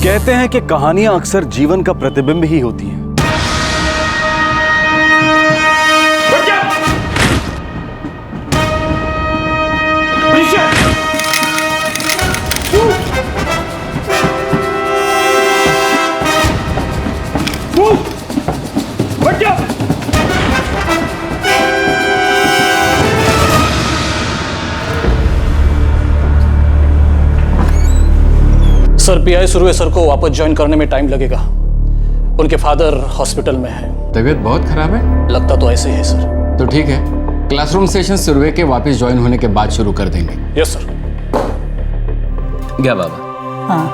कहते हैं कि कहानियां अक्सर जीवन का प्रतिबिंब ही होती हैं। सर, पीआई सुरवे सर को वापस ज्वाइन करने में टाइम लगेगा। उनके फादर हॉस्पिटल में है। तबीयत बहुत खराब है? लगता तो ऐसे ही है सर। तो ठीक है, क्लासरूम सेशन सुरवे के वापस ज्वाइन होने के बाद शुरू कर देंगे। Yes sir. क्या बाबा? हाँ।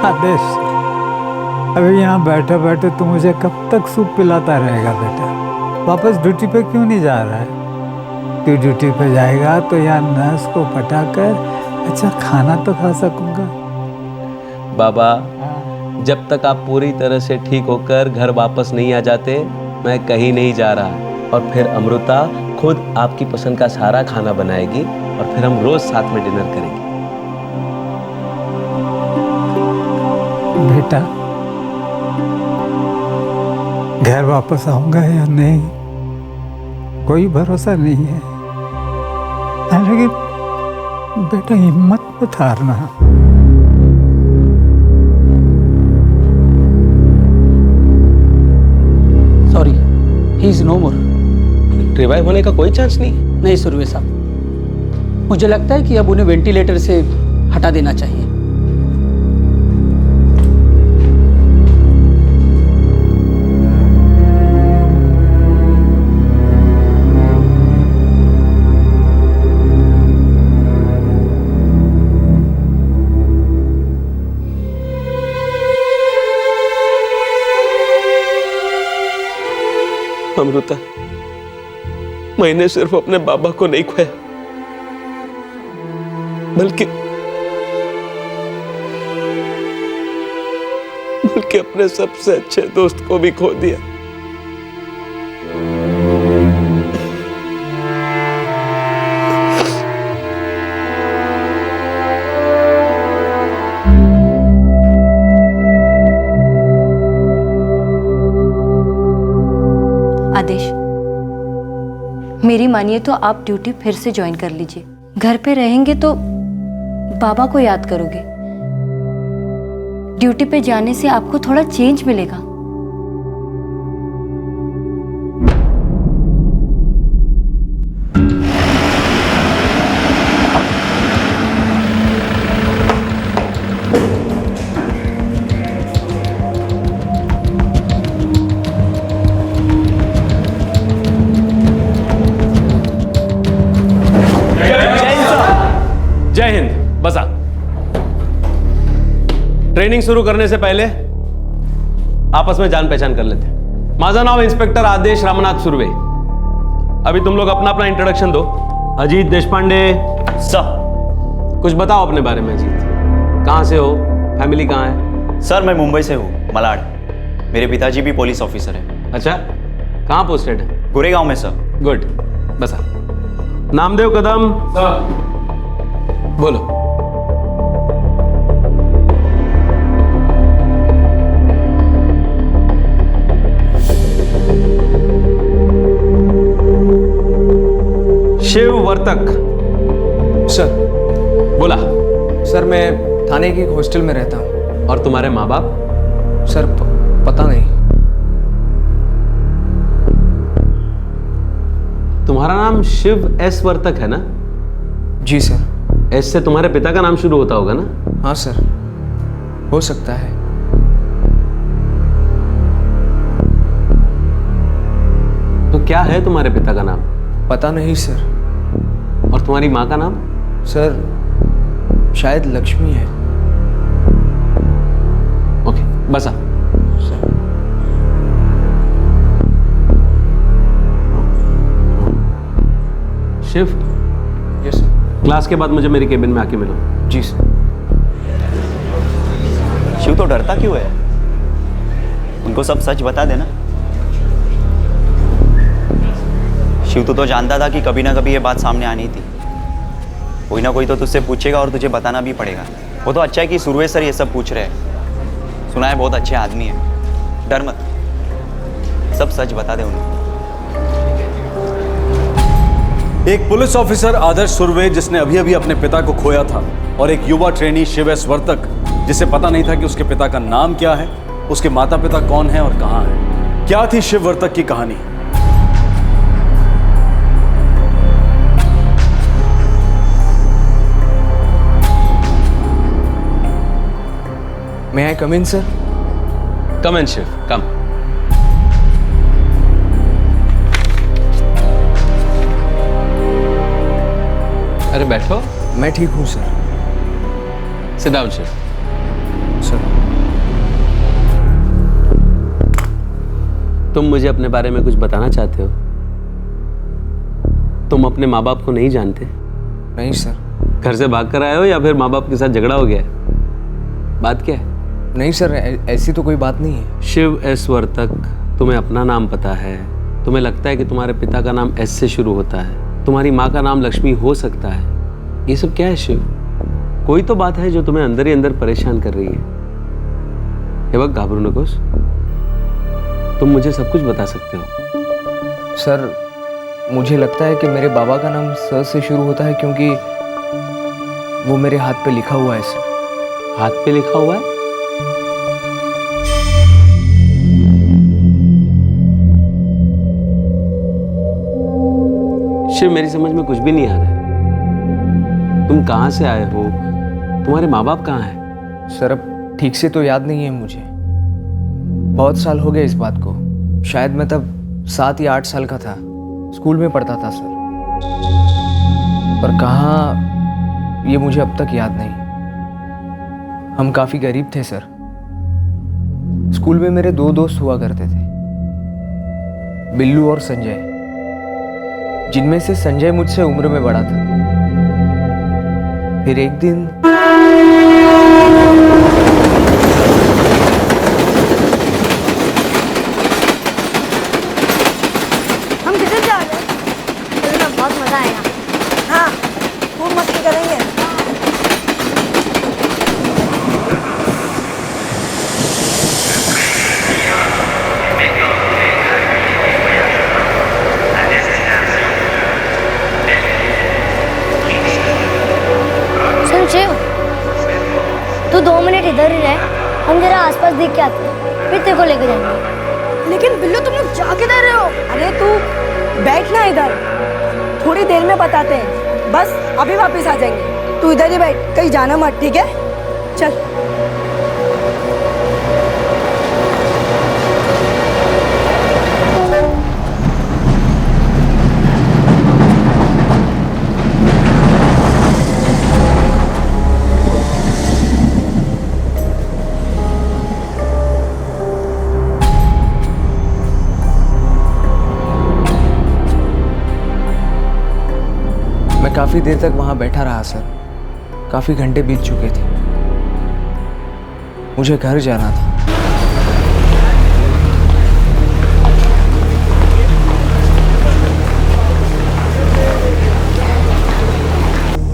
आदेश, अभी यहाँ बैठे बैठे तू मुझे कब तक सूप पिलाता रहेगा बेटा? वापस ड्यूटी पे क्यों नहीं जा रहा है? तू ड्यूटी पे जाएगा तो यहाँ नर्स को पटाकर अच्छा खाना तो खा सकूंगा। बाबा, जब तक आप पूरी तरह से ठीक होकर घर वापस नहीं आ जाते, मैं कहीं नहीं जा रहा। और फिर अमृता खुद आपकी पसंद का सारा खाना बनाएगी और फिर हम रोज साथ में डिनर करेंगे। बेटा, घर वापस आऊंगा या नहीं कोई भरोसा नहीं है, लेकिन बेटा हिम्मत मत हारना। Sorry, he is no more. Revive होने का कोई चांस नहीं? नहीं सुरवे साहब, मुझे लगता है कि अब उन्हें वेंटिलेटर से हटा देना चाहिए। अमृता, मैंने सिर्फ अपने बाबा को नहीं खोया, बल्कि अपने सबसे अच्छे दोस्त को भी खो दिया। आदेश, मेरी मानिए तो आप ड्यूटी फिर से ज्वाइन कर लीजिए। घर पे रहेंगे तो बाबा को याद करोगे। ड्यूटी पे जाने से आपको थोड़ा चेंज मिलेगा। जय हिंद। बसा। ट्रेनिंग शुरू करने से पहले आपस में जान पहचान कर लेते। माझा नाव इंस्पेक्टर आदेश रामनाथ सुर्वे। अभी तुम लोग अपना अपना इंट्रोडक्शन दो। अजीत देशपांडे सर। कुछ बताओ अपने बारे में। अजीत, कहाँ से हो, फैमिली कहाँ है? सर, मैं मुंबई से हूँ, मलाड। मेरे पिताजी भी पुलिस ऑफिसर है। अच्छा, कहाँ पोस्टेड है? गोरेगांव में सर। गुड, बसा। नामदेव कदम सर। बोलो। शिव वर्तक सर। बोला। सर, मैं थाने की हॉस्टल में रहता हूँ। और तुम्हारे माँ बाप? सर, पता नहीं। तुम्हारा नाम शिव एस वर्तक है ना? जी सर। एस से तुम्हारे पिता का नाम शुरू होता होगा ना? हाँ सर, हो सकता है। तो क्या है तुम्हारे पिता का नाम? पता नहीं सर। और तुम्हारी माँ का नाम? सर, शायद लक्ष्मी है। ओके, बसा। शिव। Yes sir. क्लास के बाद मुझे मेरी केबिन में आके मिलो। जी सर। शिव तो डरता क्यों है? उनको सब सच बता देना। शिव तू तो जानता था कि कभी ना कभी ये बात सामने आनी थी। कोई ना कोई तो तुझसे पूछेगा और तुझे बताना भी पड़ेगा। वो तो अच्छा है कि सुरवे सर ये सब पूछ रहे हैं। सुना है बहुत अच्छे आदमी है, डर मत, सब सच बता दे उन्हें। एक पुलिस ऑफिसर आदर्श सुरवे जिसने अभी अभी अपने पिता को खोया था, और एक युवा ट्रेनी शिव एस वर्तक जिसे पता नहीं था कि उसके पिता का नाम क्या है, उसके माता पिता कौन है और कहां है। क्या थी शिव वर्तक की कहानी? May I come in, sir? Come in Shiv come. अरे बैठो। मैं ठीक हूँ sir. Sit down Shiv. Sir तुम मुझे अपने बारे में कुछ बताना चाहते हो? तुम अपने माँ बाप को नहीं जानते? नहीं सर। घर से भाग कर आए हो या फिर माँ बाप के साथ झगड़ा हो गया है? बात क्या है? नहीं सर, ऐसी तो कोई बात नहीं है। शिव एस वर्तक, तुम्हें अपना नाम पता है? तुम्हें लगता है कि तुम्हारे पिता का नाम एस से शुरू होता है, तुम्हारी माँ का नाम लक्ष्मी हो सकता है? ये सब क्या है शिव? कोई तो बात है जो तुम्हें अंदर ही अंदर परेशान कर रही है। ये वक्त घाबरू नकोस, तुम मुझे सब कुछ बता सकते हो। सर मुझे लगता है कि मेरे बाबा का नाम स से शुरू होता है क्योंकि वो मेरे हाथ पे लिखा हुआ है सर। हाथ पे लिखा हुआ है? शिव मेरी समझ में कुछ भी नहीं आ रहा है। तुम कहां से आए हो? तुम्हारे माँ बाप कहाँ हैं? सर अब ठीक से तो याद नहीं है मुझे, बहुत साल हो गए इस बात को। शायद मैं तब 7 या 8 साल का था, स्कूल में पढ़ता था सर। पर कहाँ ये मुझे अब तक याद नहीं। हम काफ़ी गरीब थे सर। स्कूल में मेरे 2 दोस्त हुआ करते थे, बिल्लू और संजय, जिनमें से संजय मुझसे उम्र में बड़ा था। फिर एक दिन हम किधर जा रहे हैं? चलो ना, बहुत मजा आएगा। हाँ, खूब मस्ती करेंगे। सुन शिव, तू 2 मिनट इधर ही रह, हम जरा आसपास देख के आते हैं, फिर तेरे को लेके जाएंगे। लेकिन बिल्लू तुम लोग जा किधर रहे हो? अरे तू बैठ ना इधर, थोड़ी देर में बताते हैं, बस अभी वापस आ जाएंगे। तू इधर ही बैठ, कहीं जाना मत, ठीक है? चल। मैं काफ़ी देर तक वहाँ बैठा रहा सर। काफ़ी घंटे बीत चुके थे। मुझे घर जाना था।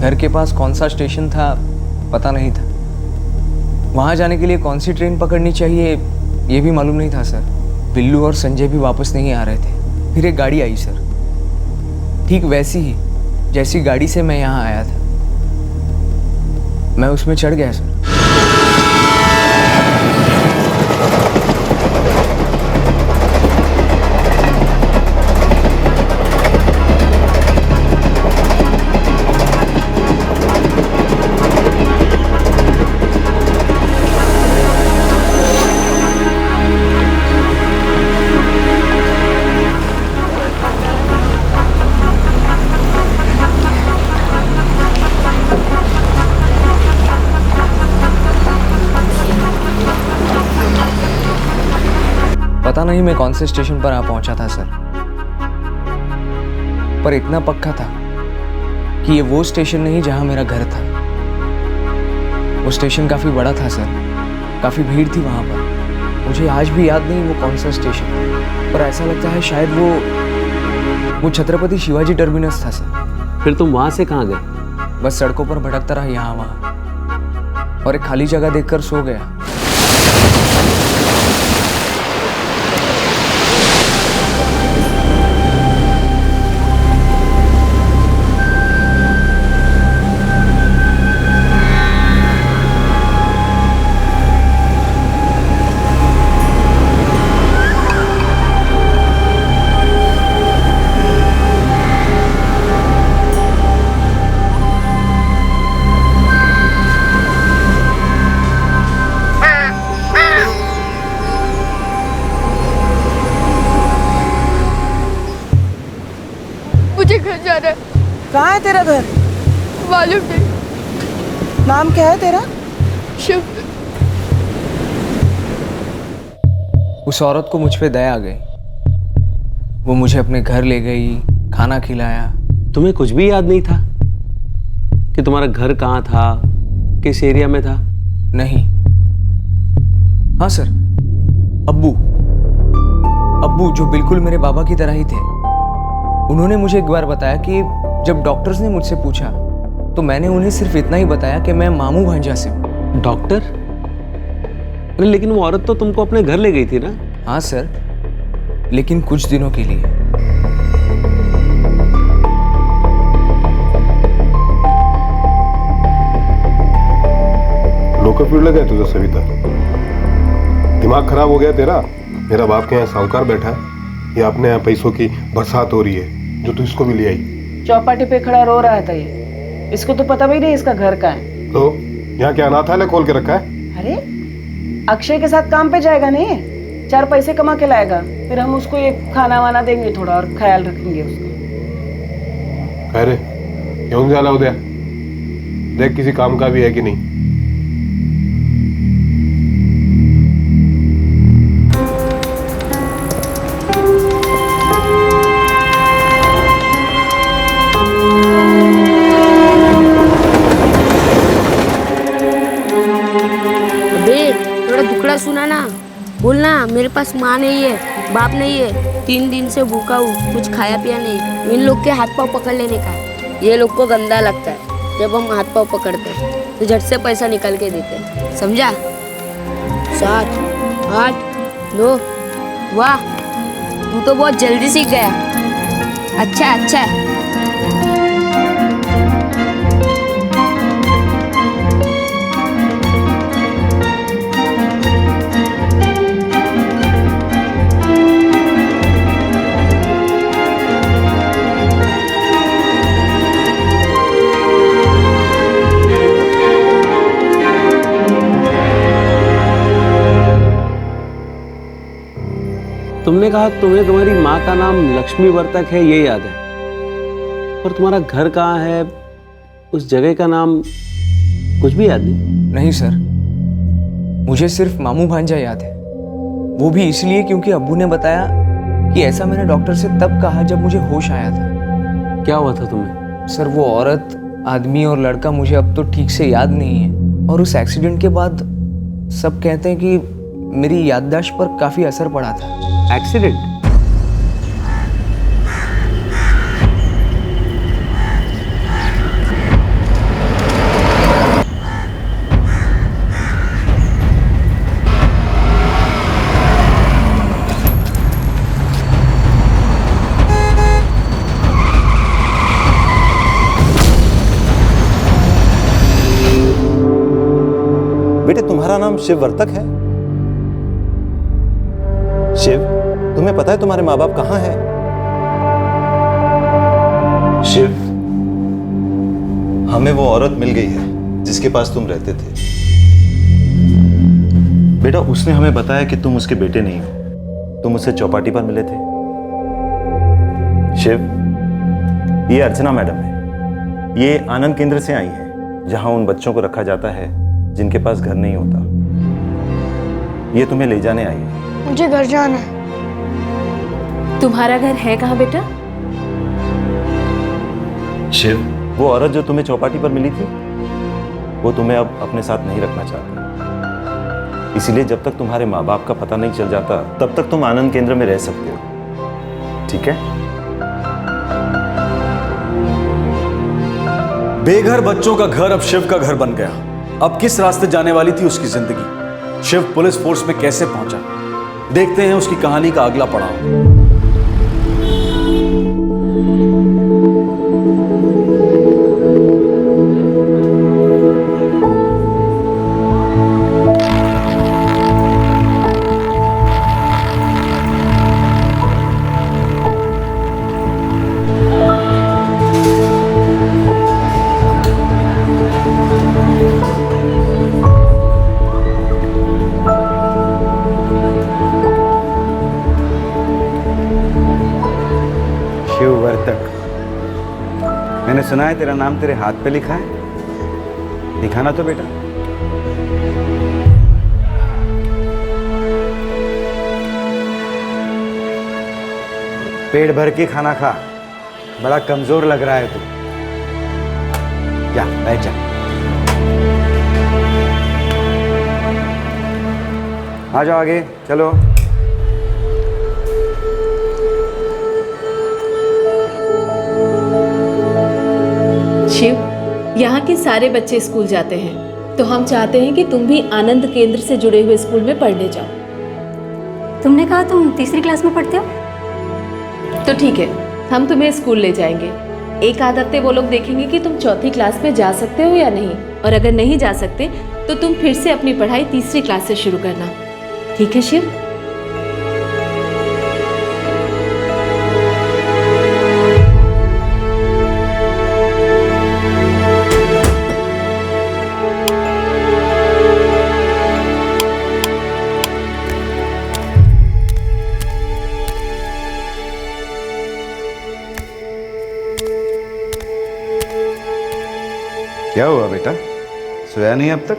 घर के पास कौन सा स्टेशन था पता नहीं था। वहाँ जाने के लिए कौन सी ट्रेन पकड़नी चाहिए ये भी मालूम नहीं था सर। बिल्लू और संजय भी वापस नहीं आ रहे थे। फिर एक गाड़ी आई सर, ठीक वैसी ही जैसी गाड़ी से मैं यहाँ आया था। मैं उसमें चढ़ गया सर। पता नहीं मैं कौन से स्टेशन पर आ पहुंचा था सर, पर इतना पक्का था कि ये वो स्टेशन नहीं जहां मेरा घर था। वो स्टेशन काफ़ी बड़ा था सर, काफ़ी भीड़ थी वहां पर। मुझे आज भी याद नहीं वो कौन सा स्टेशन, पर ऐसा लगता है शायद वो वो छत्रपति शिवाजी टर्मिनस था सर। फिर तुम वहां से कहाँ गए? बस सड़कों पर भटकता रहा यहाँ वहाँ, और एक खाली जगह देखकर सो गया। मुझे घर जाना है। कहाँ है तेरा घर? मालूम नहीं। नाम क्या है तेरा? शिव। उस औरत को मुझ पे दया आ गई। वो मुझे अपने घर ले गई, खाना खिलाया। तुम्हें कुछ भी याद नहीं था कि तुम्हारा घर कहाँ था, किस एरिया में था? नहीं। हाँ सर, अब्बू जो बिल्कुल मेरे बाबा की तरह ही थे। उन्होंने मुझे एक बार बताया कि जब डॉक्टर्स ने मुझसे पूछा तो मैंने उन्हें सिर्फ इतना ही बताया कि मैं मामू भांजा से हूँ। डॉक्टर? अरे लेकिन वो औरत तो तुमको अपने घर ले गई थी ना? हाँ सर, लेकिन कुछ दिनों के लिए। लोकल फील्ड लगा है तुझे सविता? दिमाग खराब हो गया तेरा? मेरा बाप के यहाँ साहूकार बैठा है, ये अपने यहाँ पैसों की बरसात हो रही है जो तू इसको भी ले आई। चौपाटी पे खड़ा रो रहा था ये। इसको तो पता भी नहीं इसका घर कहाँ है। तो यहाँ क्या अनाथालय खोल के रखा है? अरे अक्षय के साथ काम पे जाएगा नहीं, 4 पैसे कमा के लाएगा, फिर हम उसको ये खाना वाना देंगे थोड़ा और ख्याल रखेंगे उसका। कह रे येऊन झाला उद्या, देख किसी काम का भी है कि नहीं। सुना ना, बोलना मेरे पास माँ नहीं है, बाप नहीं है, 3 दिन से भूखा हूँ, कुछ खाया पिया नहीं। इन लोग के हाथ पाँव पकड़ लेने का। ये लोग को गंदा लगता है जब हम हाथ पाँव पकड़ते हैं तो झट से पैसा निकाल के देते हैं, समझा? 7, 8, 9। वाह, तू तो बहुत जल्दी सीख गया। अच्छा अच्छा। तुमने कहा तुम्हें तुम्हारी माँ का नाम लक्ष्मी वर्तक है, ये याद है, पर तुम्हारा घर कहाँ है, उस जगह का नाम कुछ भी याद नहीं? नहीं सर, मुझे सिर्फ मामू भांजा याद है। वो भी इसलिए क्योंकि अब्बू ने बताया कि ऐसा मैंने डॉक्टर से तब कहा जब मुझे होश आया था। क्या हुआ था तुम्हें? सर वो औरत, आदमी और लड़का मुझे अब तो ठीक से याद नहीं है, और उस एक्सीडेंट के बाद सब कहते हैं कि मेरी याददाश्त पर काफी असर पड़ा था। एक्सीडेंट? बेटे तुम्हारा नाम शिव वर्तक है? शिव, तुम्हें पता है तुम्हारे माँ बाप कहाँ हैं? शिव, हमें वो औरत मिल गई है जिसके पास तुम रहते थे। बेटा उसने हमें बताया कि तुम उसके बेटे नहीं हो, तुम उससे चौपाटी पर मिले थे। शिव, ये अर्चना मैडम है, ये आनंद केंद्र से आई है जहां उन बच्चों को रखा जाता है जिनके पास घर नहीं होता। ये तुम्हें ले जाने आई है। मुझे घर जाना है। तुम्हारा घर है कहाँ बेटा? शिव, वो औरत जो तुम्हें चौपाटी पर मिली थी वो तुम्हें अब अपने साथ नहीं रखना चाहती, इसीलिए जब तक तुम्हारे माँ बाप का पता नहीं चल जाता तब तक तुम आनंद केंद्र में रह सकते हो, ठीक है? बेघर बच्चों का घर अब शिव का घर बन गया। अब किस रास्ते जाने वाली थी उसकी जिंदगी? शिव पुलिस फोर्स में कैसे पहुंचा? देखते हैं उसकी कहानी का अगला पड़ाव। मैंने सुना है तेरा नाम तेरे हाथ पे लिखा है, दिखाना तो बेटा। पेट भर के खाना खा, बड़ा कमजोर लग रहा है तू। जा बैठ जा। आ जाओ आगे चलो। शिव, यहाँ के सारे बच्चे स्कूल जाते हैं, तो हम चाहते हैं कि तुम भी आनंद केंद्र से जुड़े हुए स्कूल में पढ़ने जाओ। तुमने कहा तुम तीसरी क्लास में पढ़ते हो? तो ठीक है, हम तुम्हें स्कूल ले जाएंगे। एक आध हफ्ते वो लोग देखेंगे कि तुम चौथी क्लास में जा सकते हो या नहीं, और अगर नहीं जा सकते तो तुम फिर से अपनी पढ़ाई तीसरी क्लास से शुरू करना। ठीक है शिव? क्या हुआ बेटा, सोया नहीं अब तक?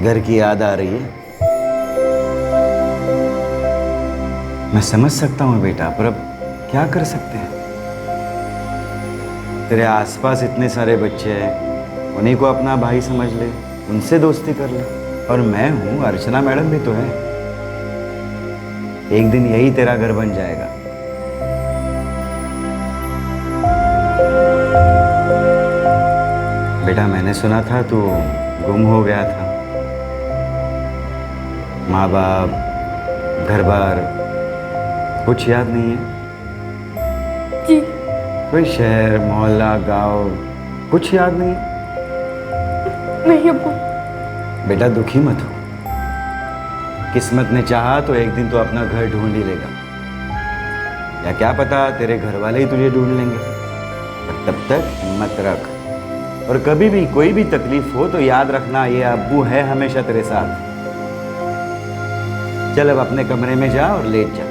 घर की याद आ रही है? मैं समझ सकता हूँ बेटा, पर अब क्या कर सकते हैं। तेरे आसपास इतने सारे बच्चे हैं, उन्हीं को अपना भाई समझ ले, उनसे दोस्ती कर ले। और मैं हूँ, अर्चना मैडम भी तो है। एक दिन यही तेरा घर बन जाएगा। बेटा मैंने सुना था तू गुम हो गया था। माँ बाप, घर बार कुछ याद नहीं है? जी। कोई शहर, मोहल्ला, गांव कुछ याद नहीं? नहीं अब्बू। बेटा दुखी मत हो, किस्मत ने चाहा तो एक दिन तो अपना घर ढूंढ ही लेगा, या क्या पता तेरे घर वाले ही तुझे ढूंढ लेंगे। पर तब तक हिम्मत रख, और कभी भी कोई भी तकलीफ हो तो याद रखना ये अब्बू है हमेशा तेरे साथ। चल अब अपने कमरे में जा और लेट जा।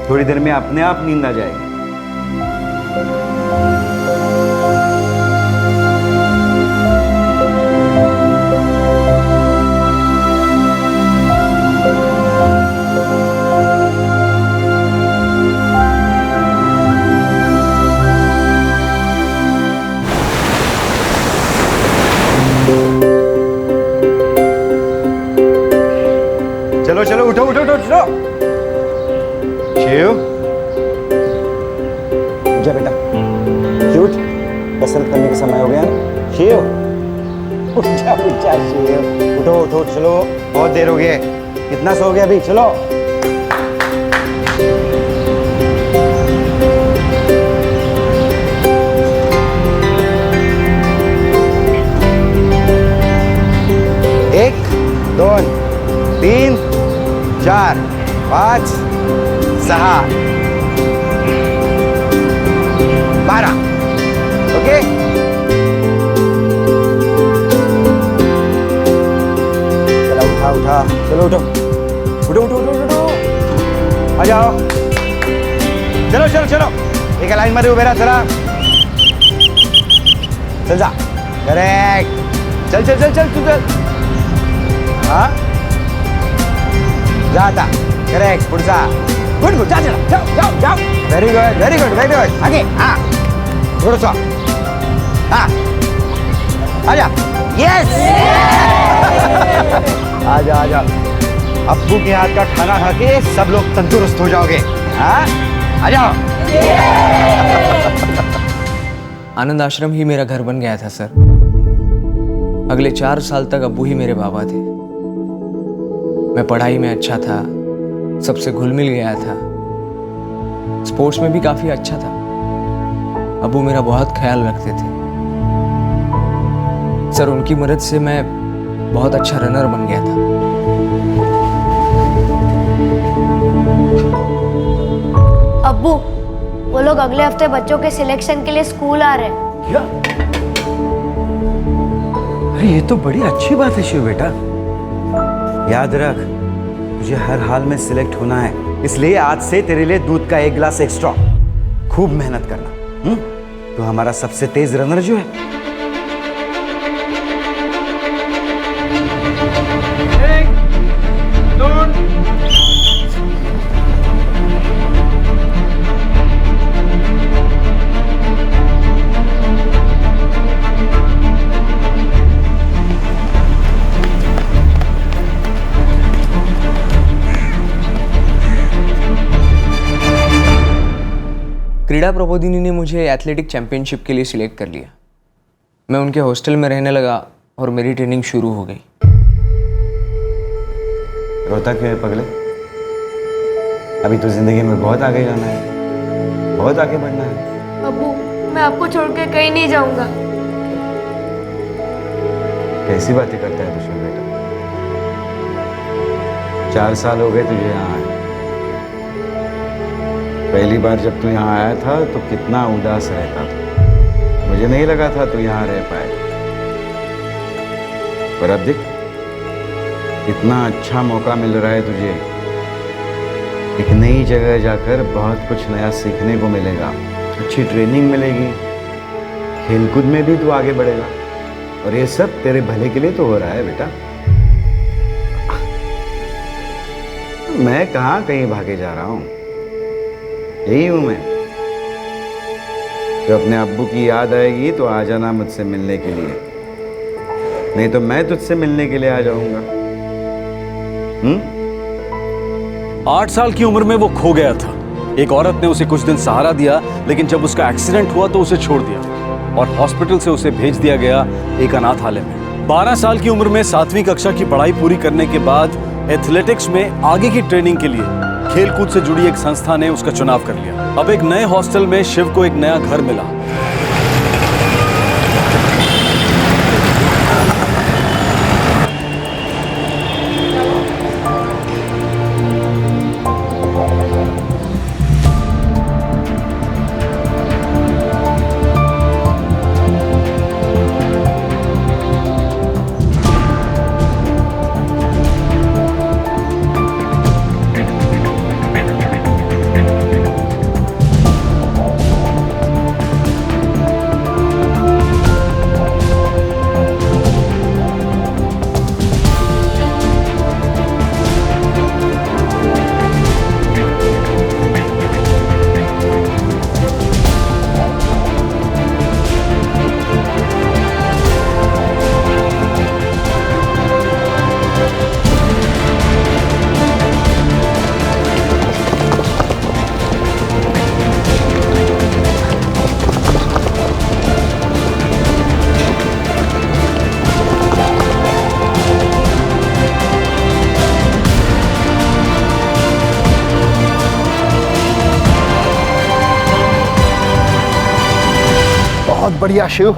थोड़ी देर में अपने आप नींद आ जाएगी। चलो चलो उठो उठो उठो उठो। शिव जा बेटा, शिव कसरत करने का समय हो गया ना। शिव उठ जा शिव, उठो उठो चलो, बहुत देर हो गई। कितना सो गया अभी, चलो। एक, दोन, तीन, 4, 5, 6, 12। ओके चलो उठा उठा, चलो उठो उठो उठो उठो उठो, आ जाओ। चलो चलो चलो, एक लाइन में उभे रहा, चला चल जा। करेक्ट, चल चल चल चल तू चल। हाँ जाता, करेक्ट, पुढचा, गुड गुड, जा चला, जाओ जाओ जाओ। Very good very good very good, आगे। हाँ थोड़ा सा, हाँ आ जा, यस। आ जा आ जा, अब्बू के हाथ का खाना खा के सब लोग तंदुरुस्त हो जाओगे। हाँ, आ जाओ। आनंद आश्रम ही मेरा घर बन गया था सर। अगले 4 साल तक अब्बू ही मेरे बाबा थे। मैं पढ़ाई में अच्छा था, सबसे घुल मिल गया था, स्पोर्ट्स में भी काफी अच्छा था। अब्बू मेरा बहुत ख्याल रखते थे सर। उनकी मदद से मैं बहुत अच्छा रनर बन गया था। अब्बू, वो लोग अगले हफ्ते बच्चों के सिलेक्शन के लिए स्कूल आ रहे हैं। क्या? अरे ये तो बड़ी अच्छी बात है शिव बेटा। याद रख, तुझे हर हाल में सिलेक्ट होना है, इसलिए आज से तेरे लिए दूध का 1 गिलास एक्स्ट्रा। खूब मेहनत करना। तो हमारा सबसे तेज रनर जो है। क्रीड़ा प्रबोधिनी ने मुझे एथलेटिक चैंपियनशिप के लिए सिलेक्ट कर लिया। मैं उनके हॉस्टल में रहने लगा और मेरी ट्रेनिंग शुरू हो गई। रोता क्यों है पगले? अभी तो जिंदगी में बहुत आगे जाना है, बहुत आगे बढ़ना है। अब्बू, मैं आपको छोड़ के कहीं नहीं जाऊंगा। कैसी बातें करता है तू शिव बेटा? 4 साल हो गए तुझे यहाँ आए। पहली बार जब तू यहाँ आया था तो कितना उदास रहता था। मुझे नहीं लगा था तू यहाँ रह पाए, पर अब देख इतना अच्छा मौका मिल रहा है तुझे। एक नई जगह जाकर बहुत कुछ नया सीखने को मिलेगा, अच्छी ट्रेनिंग मिलेगी, खेलकूद में भी तू आगे बढ़ेगा, और ये सब तेरे भले के लिए तो हो रहा है बेटा। मैं कहाँ कहीं भागे जा रहा हूँ, यही हूं मैं। जब अपने अब्बू की याद आएगी तो आ जाना मुझसे मिलने के लिए, नहीं तो मैं तुझसे मिलने के लिए आ जाऊंगा। 8 साल की उम्र में वो खो गया था। एक औरत ने उसे कुछ दिन सहारा दिया, लेकिन जब उसका एक्सीडेंट हुआ तो उसे छोड़ दिया और हॉस्पिटल से उसे भेज दिया गया एक अनाथालय में। 12 साल की उम्र में 7वीं कक्षा की पढ़ाई पूरी करने के बाद एथलेटिक्स में आगे की ट्रेनिंग के लिए खेलकूद से जुड़ी एक संस्था ने उसका चुनाव कर लिया। अब एक नए हॉस्टल में शिव को एक नया घर मिला। बहुत बढ़िया शिव,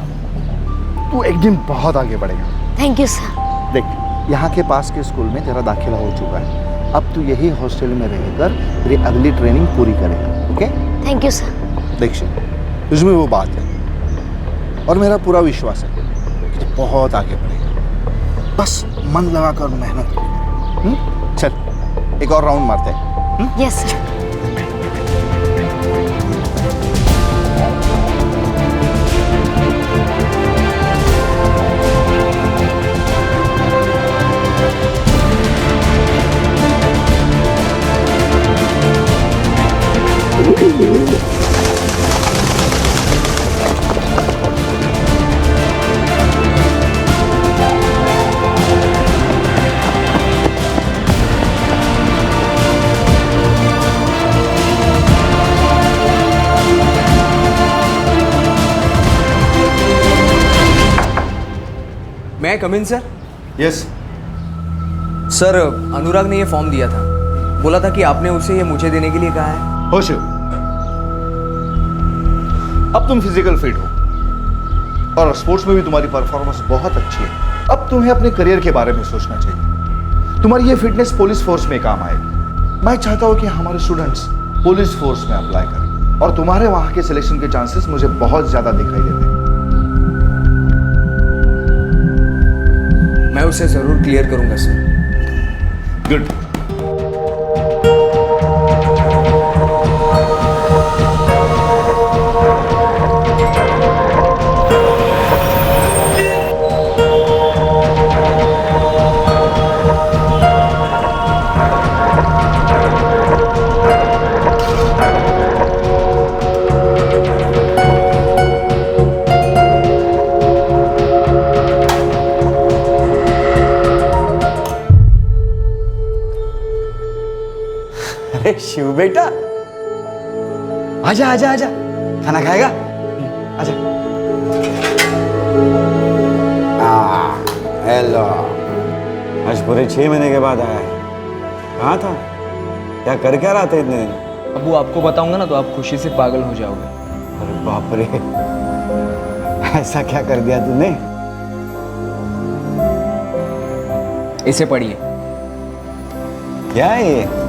तू एक दिन बहुत आगे बढ़ेगा। Thank you sir. देख, यहाँ के पास के स्कूल में तेरा दाखिला हो चुका है। अब तू यही हॉस्टल में रहकर तेरी अगली ट्रेनिंग पूरी करेगा। ओके? Thank you sir. देख शिव, तुझमें वो बात है और मेरा पूरा विश्वास है कि तू बहुत आगे बढ़ेगा। बस मन लगाकर मेहनत कर। चल एक और राउंड मारते हैं। Yes sir. मैं कम इन सर? यस। सर अनुराग ने ये फॉर्म दिया था, बोला था कि आपने उसे ये मुझे देने के लिए कहा है। हो शिव, अब तुम फिजिकल फिट हो और स्पोर्ट्स में भी तुम्हारी परफॉर्मेंस बहुत अच्छी है। अब तुम्हें अपने करियर के बारे में सोचना चाहिए। तुम्हारी ये फिटनेस पुलिस फोर्स में काम आएगी। मैं चाहता हूं कि हमारे स्टूडेंट्स पुलिस फोर्स में अप्लाई करें और तुम्हारे वहां के सिलेक्शन के चांसेस मुझे बहुत ज्यादा दिखाई देते हैं। मैं उसे जरूर क्लियर करूंगा सर। गुड। अरे शिव बेटा, आजा आजा आजा, खाना खाएगा? आजा। हेलो, आज पूरे 6 महीने के बाद आया है। कहाँ था? क्या कर क्या रहा था इतने दिन? अबू आपको बताऊंगा ना तो आप खुशी से पागल हो जाओगे। अरे बाप रे, ऐसा क्या कर दिया तूने? इसे पढ़िए। क्या है ये?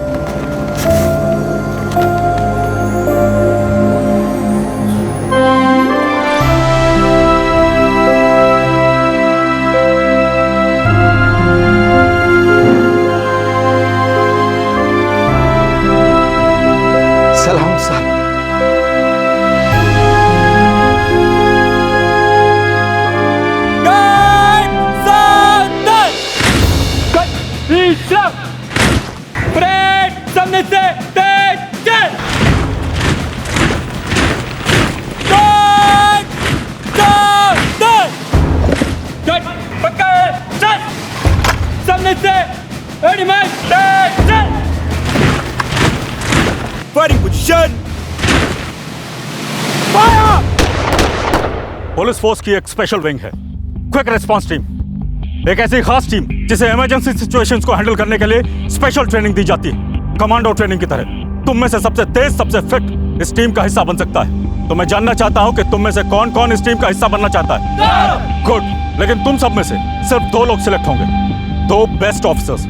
सलाम साहब। सामने से तेज चल। सामने से एनिमल तेज चल। Firing position, fire. Police force की एक स्पेशल विंग है, क्विक रिस्पांस टीम, एक ऐसी खास टीम जिसे इमरजेंसी सिचुएशंस को हैंडल करने के लिए स्पेशल ट्रेनिंग दी जाती है, कमांडो ट्रेनिंग की तरह। तुम में से सबसे तेज, सबसे फिट इस टीम का हिस्सा बन सकता है। तो मैं जानना चाहता हूं कि तुम में से कौन कौन इस टीम का हिस्सा बनना चाहता है। गुड, लेकिन तुम सब में से सिर्फ 2 लोग सिलेक्ट होंगे, 2 बेस्ट ऑफिसर्स।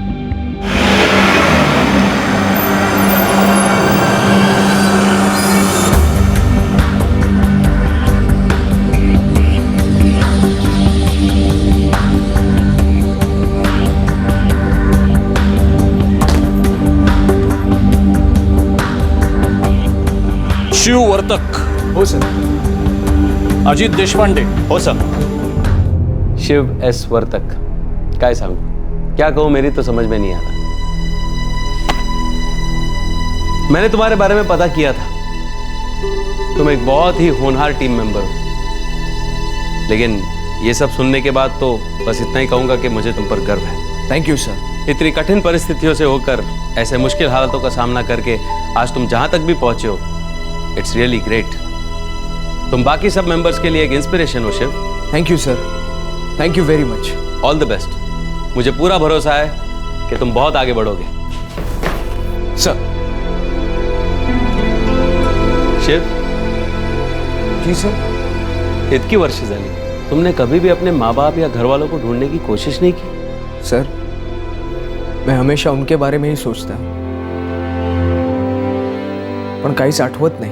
शिव वर्तक। हो सर। अजित देशपांडे। हो सर। शिव एस वर्तक। काय सांगू, क्या कहूं, मेरी तो समझ में नहीं आ रहा। मैंने तुम्हारे बारे में पता किया था, तुम एक बहुत ही होनहार टीम मेंबर हो। लेकिन ये सब सुनने के बाद तो बस इतना ही कहूंगा कि मुझे तुम पर गर्व है। Thank you sir. इतनी कठिन परिस्थितियों से होकर ऐसे मुश्किल हालातों का सामना करके आज तुम जहां तक भी पहुंचे हो, इट्स रियली ग्रेट। तुम बाकी सब मेंबर्स के लिए एक इंस्पिरेशन हो Shiv. Thank you sir, thank you very much. All the best. मुझे पूरा भरोसा है कि तुम बहुत आगे बढ़ोगे। सर। शिव। जी सर। इतकी वर्ष झाली, तुमने कभी भी अपने माँ बाप या घर वालों को ढूंढने की कोशिश नहीं की? सर, मैं हमेशा उनके बारे में ही सोचता हूँ, पण काहीच आठवत नाही।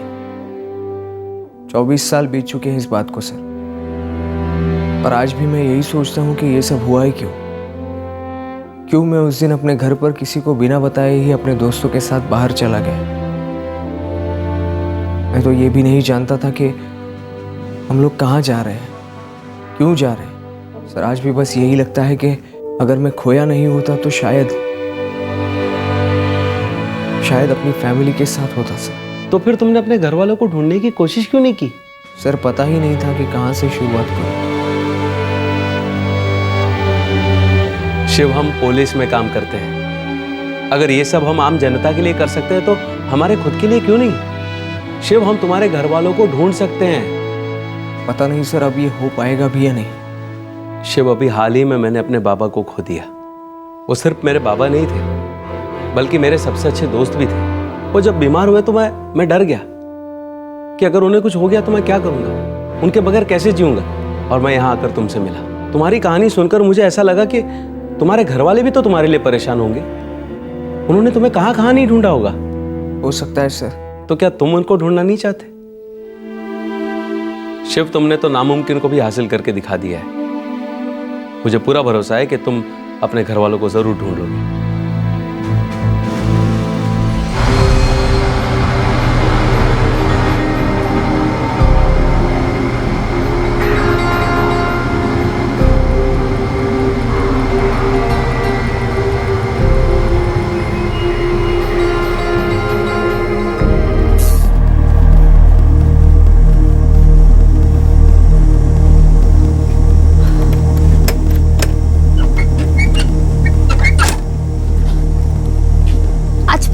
24 साल बीत चुके हैं इस बात को सर, पर आज भी मैं यही सोचता हूँ कि ये सब हुआ है क्यों मैं उस दिन अपने घर पर किसी को बिना बताए ही अपने दोस्तों के साथ बाहर चला गया। मैं तो ये भी नहीं जानता था कि हम लोग कहाँ जा रहे हैं, क्यों जा रहे हैं। सर, आज भी बस यही लगता है कि अगर मैं खोया नहीं होता तो शायद अपनी फैमिली के साथ होता सर। तो फिर तुमने अपने घर वालों को ढूंढने की कोशिश क्यों नहीं की? सर, पता ही नहीं था कि कहां से शुरुआत करूं। शिव, हम पुलिस में काम करते हैं। अगर ये सब हम आम जनता के लिए कर सकते हैं तो हमारे खुद के लिए क्यों नहीं? शिव, हम तुम्हारे घर वालों को ढूंढ सकते हैं। पता नहीं सर अब ये हो पाएगा भी या नहीं। शिव, अभी हाल ही में मैंने अपने बाबा को खो दिया। वो सिर्फ मेरे बाबा नहीं थे, बल्कि मेरे सबसे अच्छे दोस्त भी थे। वो जब बीमार हुए तो मैं डर गया कि अगर उन्हें कुछ हो गया तो मैं क्या करूंगा, उनके बगैर कैसे जीऊंगा। और मैं यहाँ आकर तुमसे मिला। तुम्हारी कहानी सुनकर मुझे ऐसा लगा कि तुम्हारे घर वाले भी तो तुम्हारे लिए परेशान होंगे। उन्होंने तुम्हें कहाँ कहाँ नहीं ढूंढा होगा। हो सकता है सर। तो क्या तुम उनको ढूंढना नहीं चाहते? शिव, तुमने तो नामुमकिन को भी हासिल करके दिखा दिया है। मुझे पूरा भरोसा है कि तुम अपने घर वालों को जरूर ढूंढ लोगे।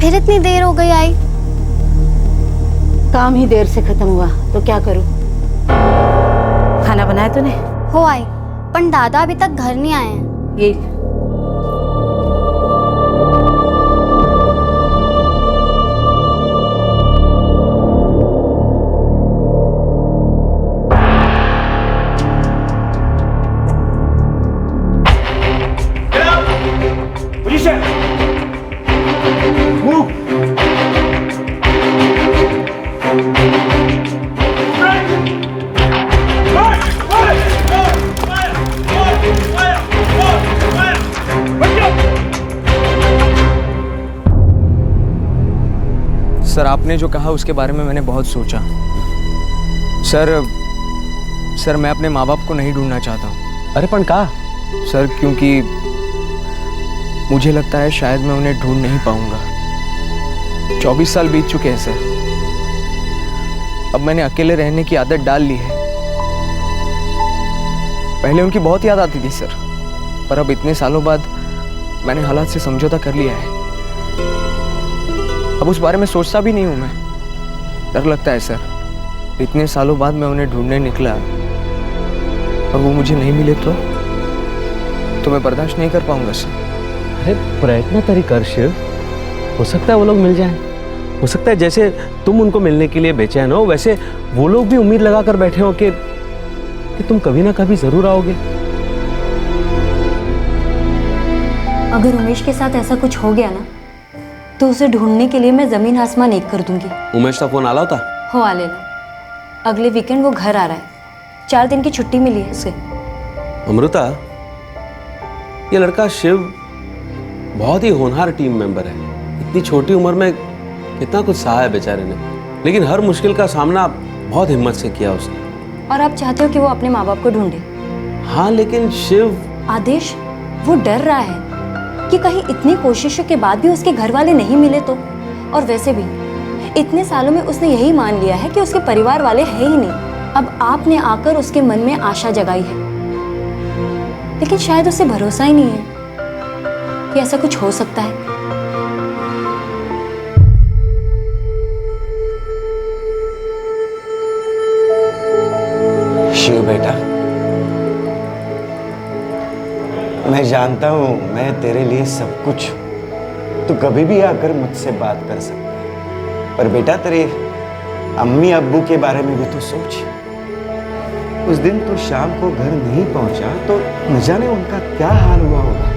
फिर इतनी देर हो गई आई? काम ही देर से खत्म हुआ तो क्या करूं। खाना बनाया तूने? हो आई, पर दादा अभी तक घर नहीं आए हैं। ये सर, आपने जो कहा उसके बारे में मैंने बहुत सोचा। सर मैं अपने माँ बाप को नहीं ढूंढना चाहता हूँ। अरे पण कहा? सर क्योंकि मुझे लगता है शायद मैं उन्हें ढूंढ नहीं पाऊंगा। 24 साल बीत चुके हैं सर। अब मैंने अकेले रहने की आदत डाल ली है। पहले उनकी बहुत याद आती थी सर, पर अब इतने सालों बाद मैंने हालात से समझौता कर लिया है। अब उस बारे में सोचता भी नहीं हूं मैं। डर लगता है सर, इतने सालों बाद मैं उन्हें ढूंढने निकला और वो मुझे नहीं मिले तो मैं बर्दाश्त नहीं कर पाऊंगा सर। अरे प्रयत्न तरी कर शिव, हो सकता है वो लोग मिल जाएं। हो सकता है जैसे तुम उनको मिलने के लिए बेचैन हो, वैसे वो लोग भी उम्मीद लगा कर बैठे हो कि तुम कभी ना कभी जरूर आओगे। अगर उमेश के साथ ऐसा कुछ हो गया ना, तो उसे ढूंढने के लिए मैं जमीन आसमान एक कर दूंगी। उमेश का फोन आला होता? हो आ लेना। अगले वीकेंड वो घर आ रहा है। 4 दिन की छुट्टी मिली है उसे। अमृता, ये लड़का शिव बहुत ही होनहार टीम मेंबर है। इतनी छोटी उम्र में कितना कुछ सहा है बेचारे ने, लेकिन हर मुश्किल का सामना बहुत हिम्मत से किया उसने। और आप चाहते हो कि वो अपने माँ बाप को ढूंढे? हाँ, लेकिन शिव आदेश, वो डर रहा है कि कहीं इतनी कोशिशों के बाद भी उसके घर वाले नहीं मिले तो। और वैसे भी इतने सालों में उसने यही मान लिया है कि उसके परिवार वाले हैं ही नहीं। अब आपने आकर उसके मन में आशा जगाई है, लेकिन शायद उसे भरोसा ही नहीं है कि ऐसा कुछ हो सकता है। शिव बेटा, मैं जानता हूं मैं तेरे लिए सब कुछ हूं। तू कभी भी आकर मुझसे बात कर सकता है, पर बेटा तेरे अम्मी अब्बू के बारे में भी तो सोच। उस दिन तू शाम को घर नहीं पहुंचा तो न जाने उनका क्या हाल हुआ होगा।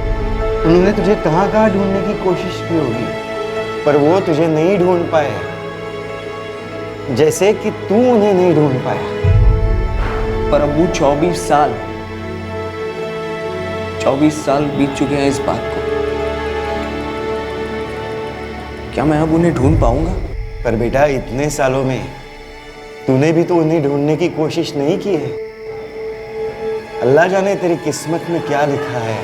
उन्होंने तुझे कहां कहां ढूंढने की कोशिश की होगी, पर वो तुझे नहीं ढूंढ पाए, जैसे कि तू उन्हें नहीं ढूंढ पाया। पर अब्बू 24 साल बीत चुके हैं इस बात को। क्या मैं अब उन्हें ढूंढ पाऊंगा? पर बेटा इतने सालों में तूने भी तो उन्हें ढूंढने की कोशिश नहीं की है। अल्लाह जाने तेरी किस्मत में क्या लिखा है।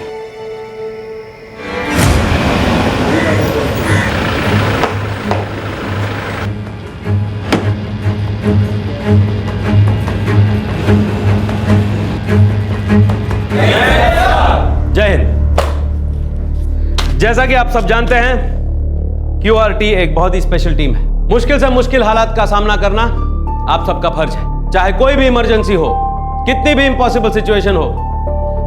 जय हिंद। जैसा कि आप सब जानते हैं, QRT एक बहुत ही स्पेशल टीम है। मुश्किल से मुश्किल हालात का सामना करना आप सबका फर्ज है। चाहे कोई भी इमरजेंसी हो, कितनी भी इम्पॉसिबल सिचुएशन हो,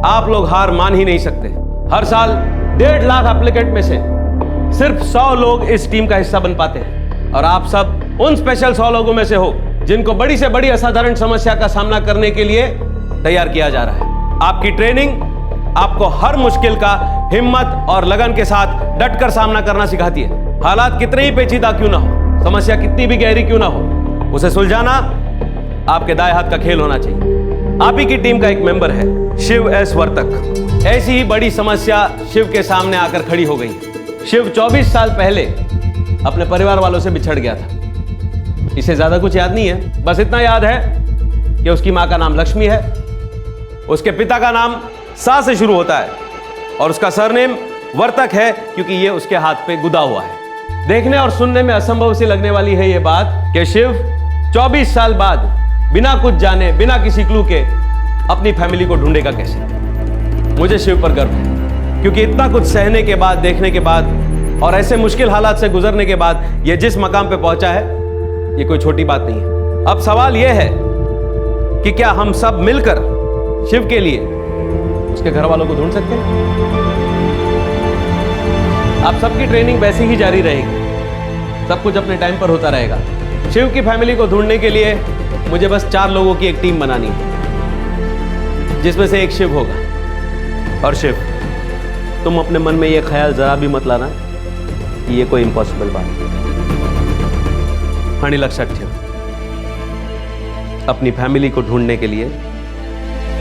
आप लोग हार मान ही नहीं सकते। हर साल 1.5 लाख एप्लीकेंट में से सिर्फ 100 लोग इस टीम का हिस्सा बन पाते हैं और आप सब उन स्पेशल 100 लोगों में से हो जिनको बड़ी से बड़ी असाधारण समस्या का सामना करने के लिए तैयार किया जा रहा है। आपकी ट्रेनिंग आपको हर मुश्किल का हिम्मत और लगन के साथ डटकर सामना करना सिखाती है। हालात कितने ही पेचीदा क्यों ना हो, समस्या कितनी भी गहरी क्यों ना हो, उसे सुलझाना आपके दाएं हाथ का खेल होना चाहिए। आप ही की टीम का एक मेंबर है शिव एस वर्तक। ऐसी ही बड़ी समस्या शिव के सामने आकर खड़ी हो गई। शिव 24 साल पहले अपने परिवार वालों से बिछड़ गया था। इसे ज्यादा कुछ याद नहीं है, बस इतना याद है कि उसकी मां का नाम लक्ष्मी है, उसके पिता का नाम सा से शुरू होता है और उसका सरनेम वर्तक है क्योंकि ये उसके हाथ पे गुदा हुआ है। देखने और सुनने में असंभव सी लगने वाली है ये बात कि शिव 24 साल बाद बिना कुछ जाने, बिना किसी क्लू के अपनी फैमिली को ढूंढेगा कैसे। मुझे शिव पर गर्व है क्योंकि इतना कुछ सहने के बाद, देखने के बाद और ऐसे मुश्किल हालात से गुजरने के बाद ये जिस मकाम पे पहुंचा है, ये कोई छोटी बात नहीं है। अब सवाल यह है कि क्या हम सब मिलकर शिव के लिए उसके घर वालों को ढूंढ सकते हैं? आप सबकी ट्रेनिंग वैसी ही जारी रहेगी, सब कुछ अपने टाइम पर होता रहेगा। शिव की फैमिली को ढूंढने के लिए मुझे बस 4 लोगों की एक टीम बनानी है, जिसमें से एक शिव होगा। और शिव, तुम अपने मन में यह ख्याल जरा भी मत लाना कि यह कोई इम्पॉसिबल बात है। आणि लक्षात ठेव, अपनी फैमिली को ढूंढने के लिए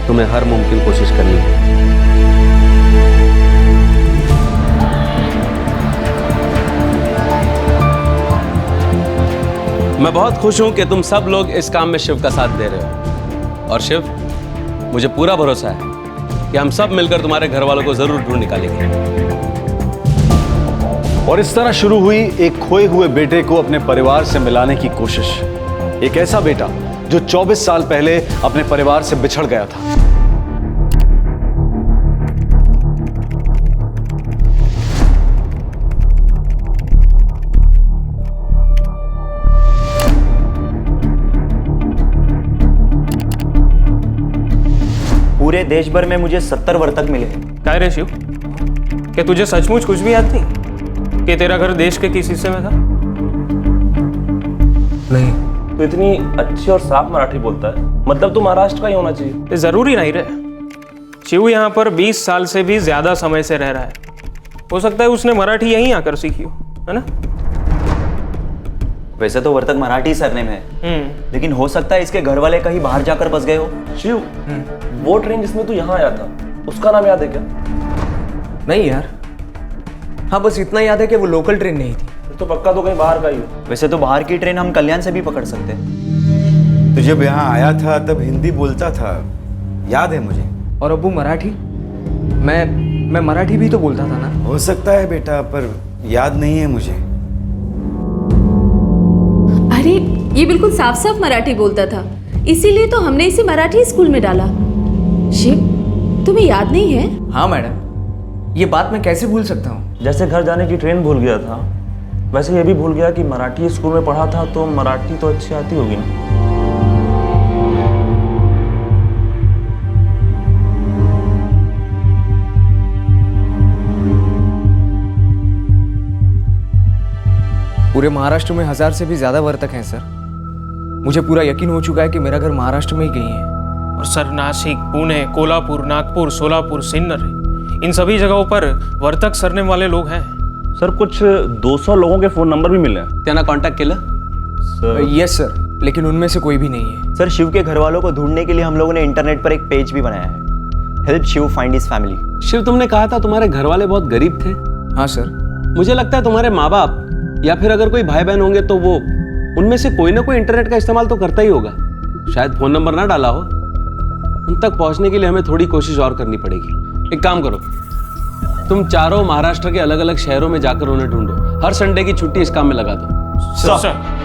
तुम्हें हर मुमकिन कोशिश करनी है। मैं बहुत खुश हूं कि तुम सब लोग इस काम में शिव का साथ दे रहे हो। और शिव, मुझे पूरा भरोसा है कि हम सब मिलकर तुम्हारे घर वालों को जरूर ढूंढ निकालेंगे। और इस तरह शुरू हुई एक खोए हुए बेटे को अपने परिवार से मिलाने की कोशिश। एक ऐसा बेटा जो 24 साल पहले अपने परिवार से बिछड़ गया था। पूरे देश भर में मुझे 70 वर्तक मिले। क्या रे शिव, क्या तुझे सचमुच कुछ भी याद नहीं कि तेरा घर देश के किस हिस्से में था? नहीं। तो इतनी अच्छी और साफ मराठी बोलता है, मतलब तू महाराष्ट्र का ही होना चाहिए। जरूरी नहीं रे। शिव यहाँ पर 20 साल से भी ज्यादा समय से रह रहा है। हो सकता है उसने मराठी यहीं आकर सीखी हो, है ना? वैसे तो वर्तक मराठी सरनेम है, लेकिन हो सकता है इसके घर वाले कहीं बाहर जाकर बस गए हो। शिव, वो ट्रेन जिसमें तू यहाँ आया था, उसका नाम याद है क्या? नहीं यार, हाँ बस इतना याद है कि वो लोकल ट्रेन नहीं थी। तो पक्का तो कहीं बाहर का ही हो। वैसे तो बाहर की ट्रेन हम कल्याण से भी पकड़ सकते हैं। तो जब यहाँ आया था तब हिंदी बोलता था, याद है मुझे। और अब्बू मराठी? मैं मराठी भी तो बोलता था ना। हो सकता है बेटा, पर याद नहीं है मुझे। अरे ये बिल्कुल साफ साफ मराठी बोलता था, इसीलिए तो हमने इसे मराठी स्कूल में डाला। शिव, तुम्हें याद नहीं है? हाँ मैडम, ये बात मैं कैसे भूल सकता हूँ। जैसे घर जाने की ट्रेन भूल गया था, वैसे ये भी भूल गया कि मराठी स्कूल में पढ़ा था, तो मराठी तो अच्छी आती होगी ना। पूरे महाराष्ट्र में 1000 से भी ज्यादा वर्तक हैं सर। मुझे पूरा यकीन हो चुका है कि मेरा घर महाराष्ट्र में ही कहीं है। और सर, नासिक, पुणे, कोल्हापुर, नागपुर, सोलापुर, सिन्नर, इन सभी जगहों पर वर्तक सरनेम वाले लोग हैं। सर, कुछ 200 लोगों के फोन नंबर भी मिले हैं। त्यांना कॉन्टैक्ट केलं? यस सर, लेकिन उनमें से कोई भी नहीं है। सर, शिव के घर वालों को ढूंढने के लिए हम लोगों ने इंटरनेट पर एक पेज भी बनाया है, help Shiv find his family. Shiv, तुमने कहा था तुम्हारे घर वाले बहुत गरीब थे। हाँ सर। मुझे लगता है तुम्हारे माँ बाप या फिर अगर कोई भाई बहन होंगे तो वो उनमें से कोई ना कोई इंटरनेट का इस्तेमाल तो करता ही होगा। शायद फोन नंबर ना डाला हो। उन तक पहुंचने के लिए हमें थोड़ी कोशिश और करनी पड़ेगी। एक काम करो, तुम चारों महाराष्ट्र के अलग अलग शहरों में जाकर उन्हें ढूंढो। हर संडे की छुट्टी इस काम में लगा दो। सर।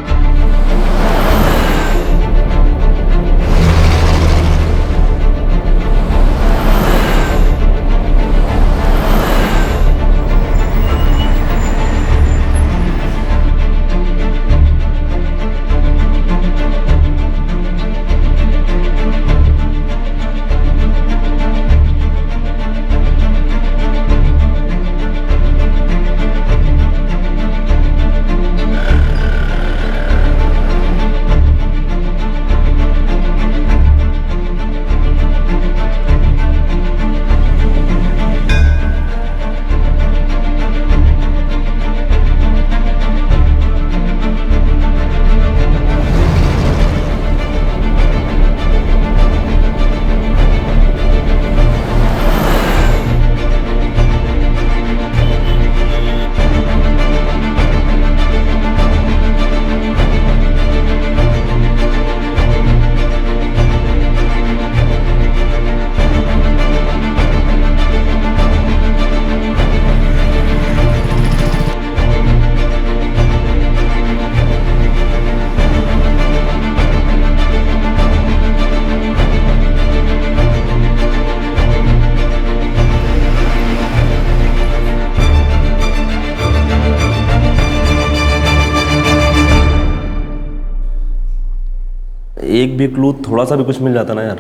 एक भी क्लू, थोड़ा सा भी कुछ मिल जाता ना यार,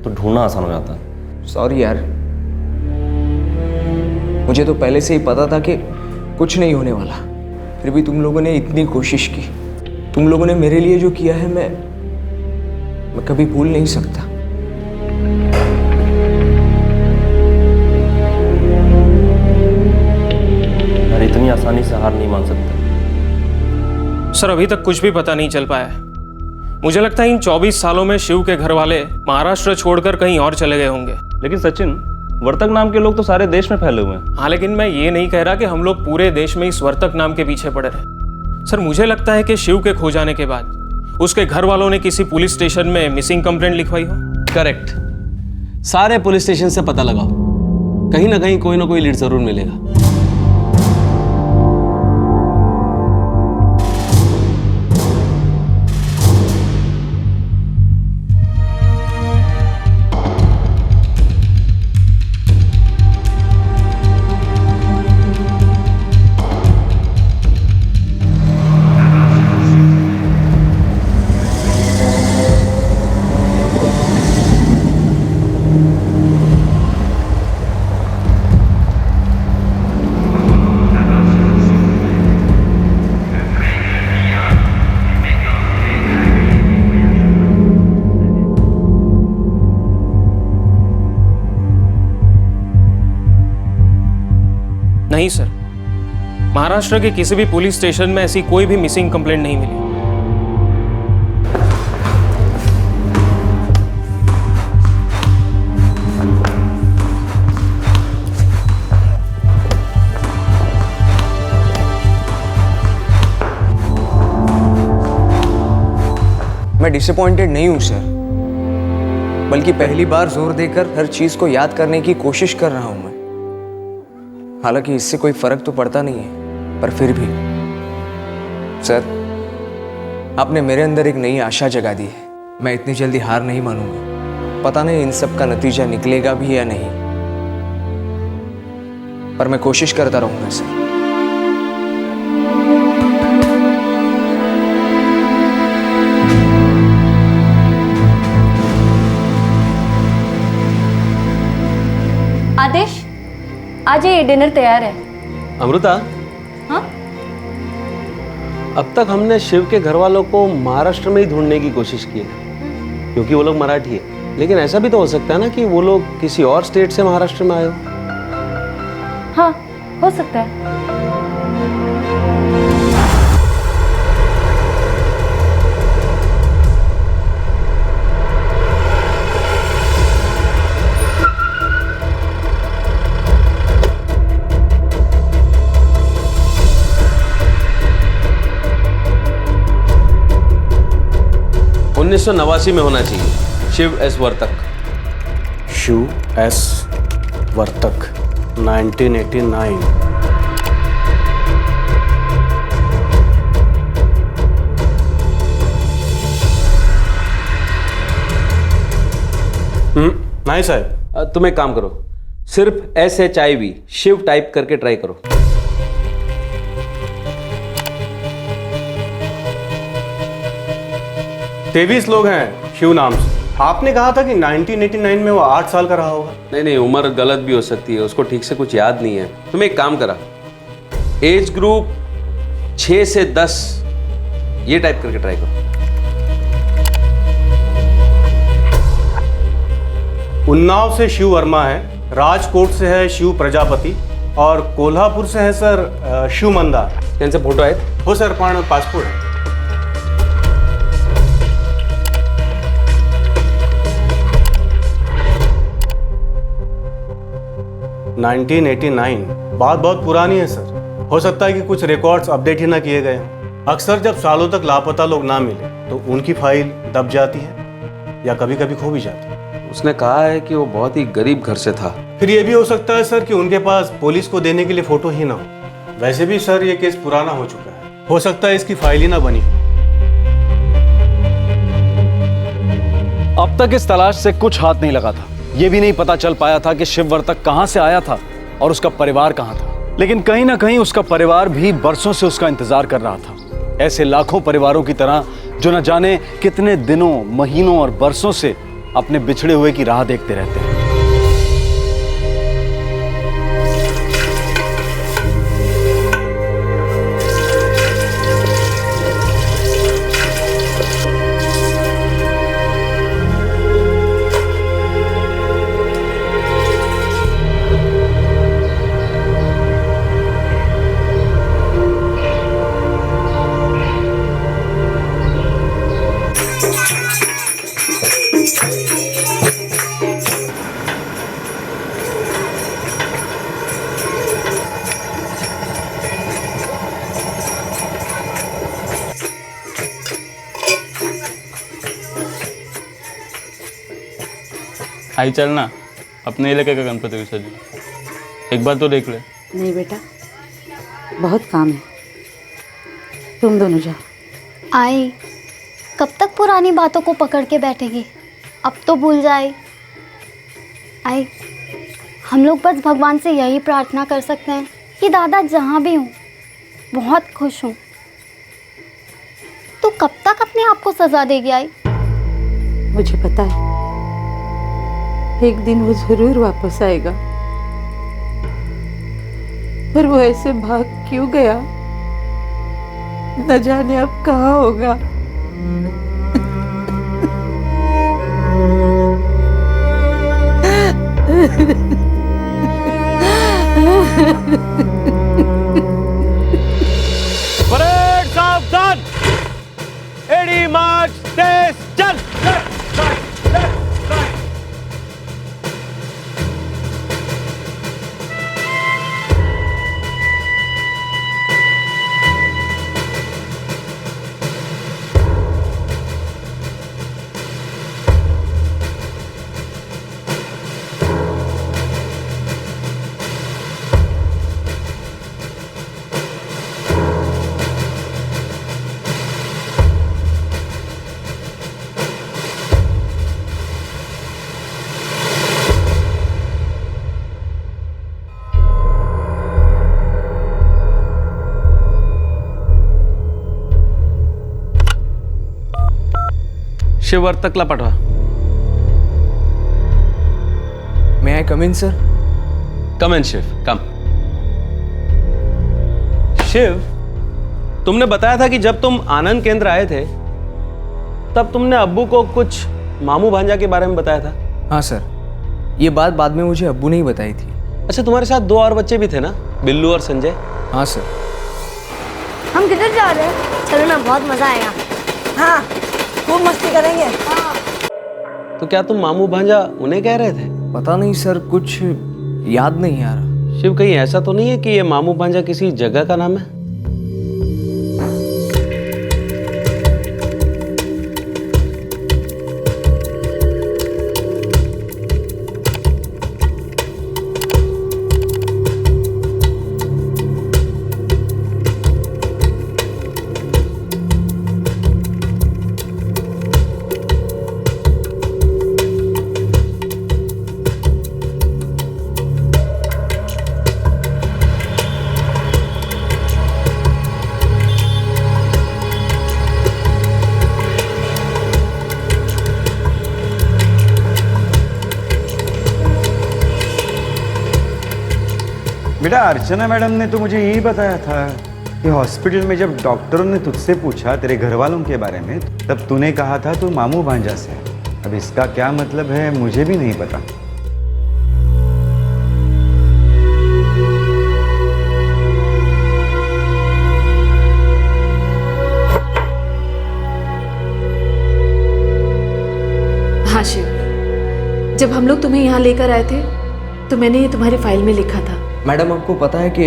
तो ढूंढना आसान हो जाता। सॉरी यार, मुझे तो पहले से ही पता था कि कुछ नहीं होने वाला। फिर भी तुम लोगों ने इतनी कोशिश की, तुम लोगों ने मेरे लिए जो किया है मैं कभी भूल नहीं सकता। यार इतनी आसानी से हार नहीं मान सकते। सर अभी तक कुछ भी पता नहीं चल पाया है। मुझे लगता है इन 24 सालों में शिव के घर वाले महाराष्ट्र छोड़कर कहीं और चले गए होंगे। लेकिन सचिन, वर्तक नाम के लोग तो सारे देश में फैले हुए हैं। हाँ, लेकिन मैं ये नहीं कह रहा कि हम लोग पूरे देश में इस वर्तक नाम के पीछे पड़े रहे। सर मुझे लगता है कि शिव के खो जाने के बाद उसके घर वालों ने किसी पुलिस स्टेशन में मिसिंग कंप्लेंट लिखवाई हो। करेक्ट। सारे पुलिस स्टेशन से पता लगाओ, कहीं ना कहीं कोई ना कोई लीड जरूर मिलेगा। नहीं सर, महाराष्ट्र के किसी भी पुलिस स्टेशन में ऐसी कोई भी मिसिंग कंप्लेंट नहीं मिली। मैं डिसअपॉइंटेड नहीं हूं सर, बल्कि पहली बार जोर देकर हर चीज को याद करने की कोशिश कर रहा हूं मैं। हालांकि इससे कोई फर्क तो पड़ता नहीं है, पर फिर भी सर, आपने मेरे अंदर एक नई आशा जगा दी है। मैं इतनी जल्दी हार नहीं मानूंगा। पता नहीं इन सब का नतीजा निकलेगा भी या नहीं, पर मैं कोशिश करता रहूंगा सर। आदेश, आज ये डिनर तैयार है। अमृता, हाँ? अब तक हमने शिव के घर वालों को महाराष्ट्र में ही ढूंढने की कोशिश की है, क्योंकि वो लोग मराठी है। लेकिन ऐसा भी तो हो सकता है ना कि वो लोग किसी और स्टेट से महाराष्ट्र में आए हो। हाँ, हो सकता है। 1989 में होना चाहिए। शिव एस वर्तक। शिव एस वर्तक 1989। नहीं साहब, तुम एक काम करो, सिर्फ SHIV शिव टाइप करके ट्राई करो। तेईस लोग हैं शिव नाम से। आपने कहा था कि 1989 में वो 8 साल का रहा होगा। नहीं, उम्र गलत भी हो सकती है, उसको ठीक से कुछ याद नहीं है। तुम एक काम करा, एज ग्रुप 6 से 10 ये टाइप करके ट्राई करो। उन्नाव से शिव वर्मा है, राजकोट से है शिव प्रजापति और कोल्हापुर से है सर शिव मंदार। त्यांचे फोटो आहेत? हो सर, पण पासपोर्ट है। 1989 बात बहुत पुरानी है सर। हो सकता है कि कुछ रिकॉर्ड्स अपडेट ही ना किए गए हों। अक्सर जब सालों तक लापता लोग ना मिले तो उनकी फाइल दब जाती है या कभी कभी खो भी जाती है। उसने कहा है कि वो बहुत ही गरीब घर से था। फिर ये भी हो सकता है सर कि उनके पास पुलिस को देने के लिए फोटो ही ना हो। वैसे भी सर ये केस पुराना हो चुका है, हो सकता है इसकी फाइल ही ना बनी। अब तक इस तलाश से कुछ हाथ नहीं लगा था। यह भी नहीं पता चल पाया था कि शिव वर्तक कहां से आया था और उसका परिवार कहां था। लेकिन कहीं ना कहीं उसका परिवार भी बरसों से उसका इंतजार कर रहा था। ऐसे लाखों परिवारों की तरह जो न जाने कितने दिनों, महीनों और बरसों से अपने बिछड़े हुए की राह देखते रहते हैं। आई चल ना, अपने इलाके का गणपति विसर्जन एक बार तो देख ले। नहीं बेटा, बहुत काम है, तुम दोनों जाओ। आई कब तक पुरानी बातों को पकड़ के बैठेगी? अब तो भूल जाए। आई हम लोग बस भगवान से यही प्रार्थना कर सकते हैं कि दादा जहाँ भी हूँ बहुत खुश हूँ। तू कब तक अपने आप को सजा देगी? आई मुझे पता है एक दिन वो जरूर वापस आएगा, पर वो ऐसे भाग क्यों गया न जाने अब कहाँ होगा। परेड सावधान, एडी मार्च, तेज चल। शिव वर्तकला पाठवा। मे आई कम इन सर? कम इन शिव, कम। शिव, तुमने बताया था कि जब तुम आनंद केंद्र आए थे तब तुमने अब्बू को कुछ मामू भांजा के बारे में बताया था। हाँ सर, ये बात बाद में मुझे अब्बू ने ही बताई थी। अच्छा, तुम्हारे साथ दो और बच्चे भी थे ना, बिल्लू और संजय? हाँ सर। हम किधर जा रहे हैं? चलो ना, बहुत मजा आएगा। हाँ, खूब मस्ती करेंगे। तो क्या तुम मामू भांजा उन्हें कह रहे थे? पता नहीं सर, कुछ याद नहीं आ रहा। शिव, कहीं ऐसा तो नहीं है कि ये मामू भांजा किसी जगह का नाम है? बेटा, अर्चना मैडम ने तो मुझे यही बताया था कि हॉस्पिटल में जब डॉक्टरों ने तुझसे पूछा तेरे घर वालों के बारे में, तब तूने कहा था तू मामू भांजा से है। अब इसका क्या मतलब है मुझे भी नहीं पता। हाँ शिव, जब हम लोग तुम्हें यहाँ लेकर आए थे तो मैंने ये तुम्हारी फाइल में लिखा था। मैडम, आपको पता है कि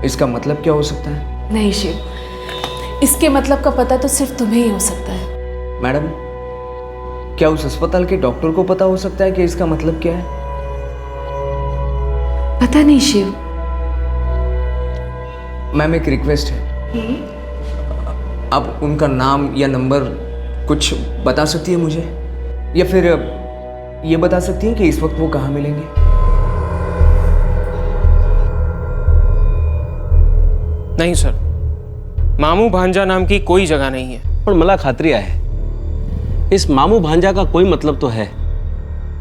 इसका मतलब क्या हो सकता है? नहीं शिव, इसके मतलब का पता तो सिर्फ तुम्हें ही हो सकता है। मैडम, क्या उस अस्पताल के डॉक्टर को पता हो सकता है कि इसका मतलब क्या है? पता नहीं शिव। मैम, एक रिक्वेस्ट है, आप उनका नाम या नंबर कुछ बता सकती है मुझे, या फिर ये बता सकती हैं कि इस वक्त वो कहाँ मिलेंगे? नहीं सर, मामू भांजा नाम की कोई जगह नहीं है। पर मला खात्री आहे इस मामू भांजा का कोई मतलब तो है,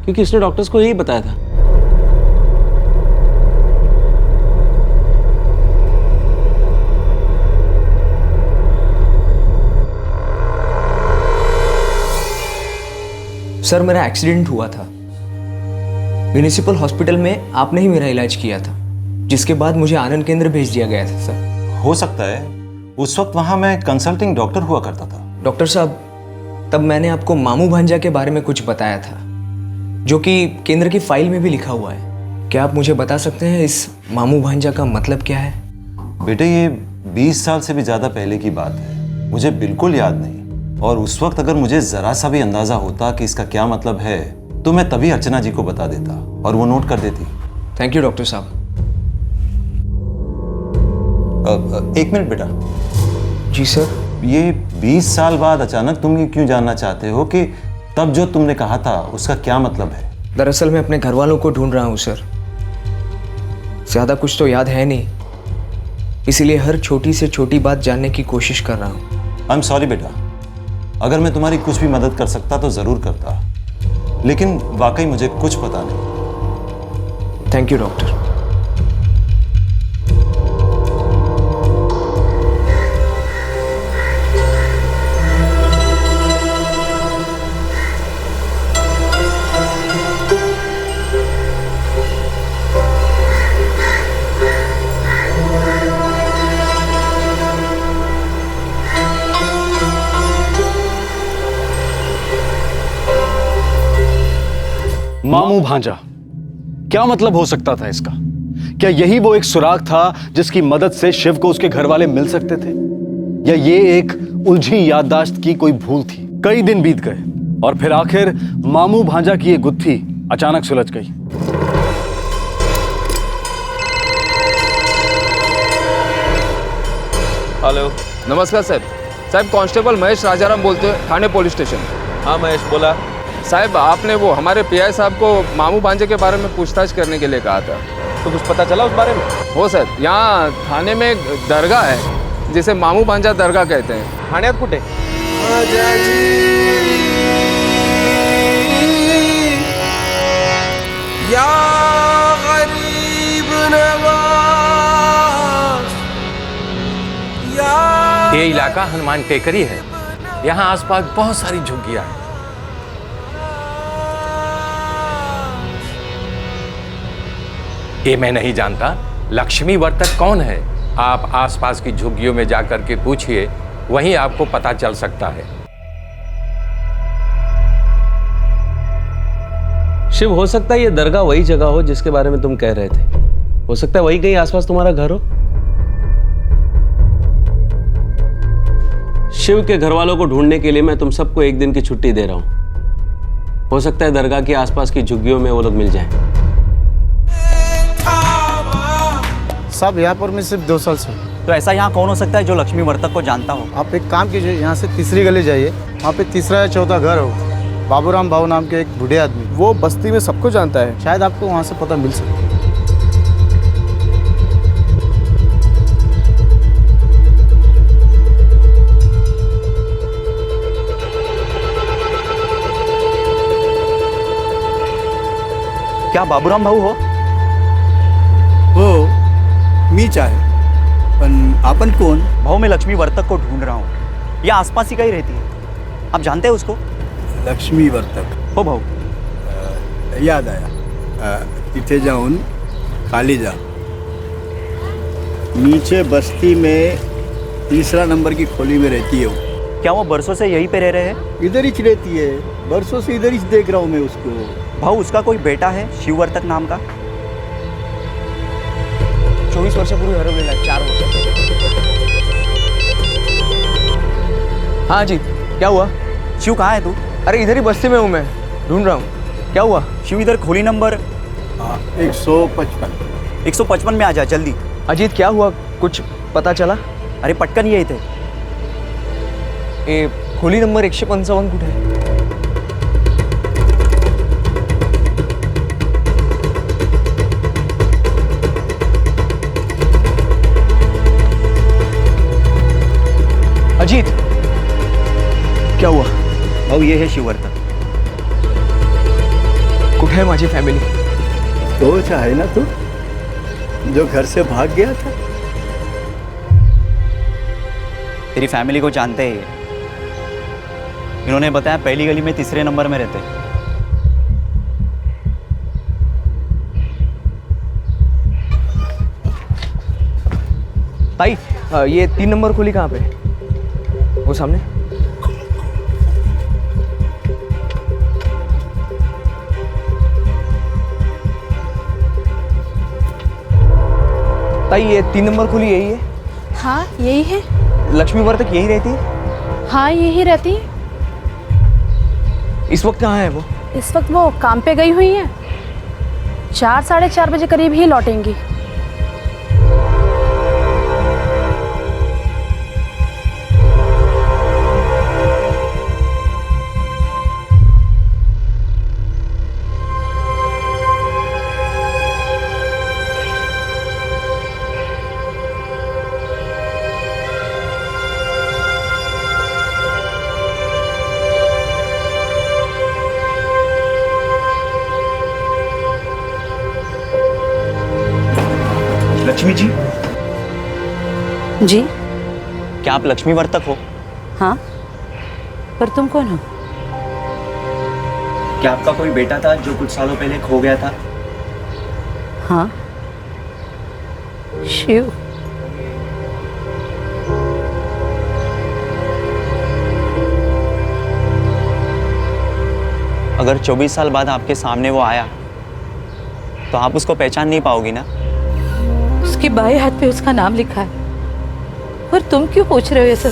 क्योंकि उसने डॉक्टर्स को यही बताया था। सर मेरा एक्सीडेंट हुआ था, म्यूनिसिपल हॉस्पिटल में आपने ही मेरा इलाज किया था, जिसके बाद मुझे आनंद केंद्र भेज दिया गया था सर। हो सकता है उस वक्त वहां मैं कंसल्टिंग डॉक्टर हुआ करता था। डॉक्टर साहब, तब मैंने आपको मामू भांजा के बारे में कुछ बताया था, जो कि केंद्र की फाइल में भी लिखा हुआ है। क्या आप मुझे बता सकते हैं इस मामू भांजा का मतलब क्या है? बेटे ये 20 साल से भी ज्यादा पहले की बात है, मुझे बिल्कुल याद नहीं। और उस वक्त अगर मुझे जरा सा भी अंदाजा होता कि इसका क्या मतलब है तो मैं तभी अर्चना जी को बता देता और वो नोट कर देती। थैंक यू डॉक्टर साहब। एक मिनट बेटा। जी सर। ये 20 साल बाद अचानक तुम ये क्यों जानना चाहते हो कि तब जो तुमने कहा था उसका क्या मतलब है? दरअसल मैं अपने घर वालों को ढूंढ रहा हूँ सर। ज्यादा कुछ तो याद है नहीं, इसीलिए हर छोटी से छोटी बात जानने की कोशिश कर रहा हूँ। आई एम सॉरी बेटा, अगर मैं तुम्हारी कुछ भी मदद कर सकता तो जरूर करता, लेकिन वाकई मुझे कुछ पता नहीं। Thank you doctor. मामू भांजा, क्या मतलब हो सकता था इसका? क्या यही वो एक सुराग था जिसकी मदद से शिव को उसके घर वाले मिल सकते थे, या ये एक उलझी याददाश्त की कोई भूल थी? कई दिन बीत गए और फिर आखिर मामू भांजा की ये गुत्थी अचानक सुलझ गई। हेलो, नमस्कार साहब। कांस्टेबल महेश राजाराम बोलते हैं, थाने पुलिस स्टेशन। हाँ महेश बोला। साहब आपने वो हमारे पीआई साहब को मामू भांजे के बारे में पूछताछ करने के लिए कहा था, तो कुछ पता चला उस बारे में? हो सर, यहाँ थाने में एक दरगाह है जिसे मामू भांजा दरगाह कहते हैं। ठाण्यात कुठे? ये इलाका हनुमान टेकरी है, यहाँ आसपास बहुत सारी झुग्गियां हैं। ये मैं नहीं जानता लक्ष्मी वर्तक कौन है। आप आसपास की झुग्गियों में जाकर के पूछिए, वहीं आपको पता चल सकता है। शिव, हो सकता है ये दरगाह वही जगह हो जिसके बारे में तुम कह रहे थे। हो सकता है वही कहीं आसपास तुम्हारा घर हो। शिव के घर वालों को ढूंढने के लिए मैं तुम सबको एक दिन की छुट्टी दे रहा हूं। हो सकता है दरगाह के आसपास की झुग्गियों में वो लोग मिल जाएं। साहब यहाँ पर मैं सिर्फ 2 साल से हूँ। तो ऐसा यहाँ कौन हो सकता है जो लक्ष्मी वर्तक को जानता हो? आप एक काम कीजिए, यहाँ से तीसरी गली जाइए, वहाँ पे तीसरा या चौथा घर हो, बाबूराम भाऊ नाम के एक बूढ़े आदमी, वो बस्ती में सबको जानता है, शायद आपको वहाँ से पता मिल सके। क्या बाबूराम भाऊ हो? हो, मीच आहे, पण आपण कोण? भाऊ, मैं लक्ष्मी वर्तक को ढूंढ रहा हूँ। ये आसपास ही कहीं रहती है, आप जानते हैं उसको? लक्ष्मी वर्तक हो भाऊ। याद आया, तिथे जाऊन खाली जा, नीचे बस्ती में 3 नंबर की खोली में रहती है वो। क्या वो बरसों से यहीं पे रह रहे हैं? इधर ही रहती है, बरसों से इधर ही देख रहा हूँ मैं उसको। भाऊ, उसका कोई बेटा है शिव वर्तक नाम का? 24 वर्षापूर्वी हरवलेला आहे, 4 वर्ष। हाँ जी, क्या हुआ? शिव कहाँ है तू? अरे इधर ही बस्ती में हूँ मैं, ढूंढ रहा हूँ। क्या हुआ? शिव इधर खोली नंबर 155। 155 में आ जा जल्दी। अजीत, क्या हुआ? कुछ पता चला? अरे पटकन ये थे। खोली नंबर 155 कुठे आहे? क्या हुआ? भाऊ ये है शिववर्तक. कुठे आहे माझी फॅमिली? तोच आहे ना तू जो घर से भाग गया था. तेरी फैमिली को जानते हैं ये. इन्होंने बताया पहली गली में 3 नंबर में रहते. ताई, ये 3 नंबर खोली कहाँ पे? वो सामने. ताई, ये 3 नंबर खोली यही है? हाँ यही है. लक्ष्मी वर्तक यही रहती है? हाँ यही रहती है. इस वक्त कहाँ है वो? इस वक्त वो काम पे गई हुई है. 4-4:30 बजे करीब ही लौटेंगी. लक्ष्मी जी. जी. क्या आप लक्ष्मी वर्तक हो? हाँ, पर तुम कौन हो? क्या आपका कोई बेटा था जो कुछ सालों पहले खो गया था? हाँ, शिव. अगर 24 साल बाद आपके सामने वो आया तो आप उसको पहचान नहीं पाओगी ना? उसके बाएं हाथ पे उसका नाम लिखा है. और तुम क्यों पूछ रहे हो ये सब?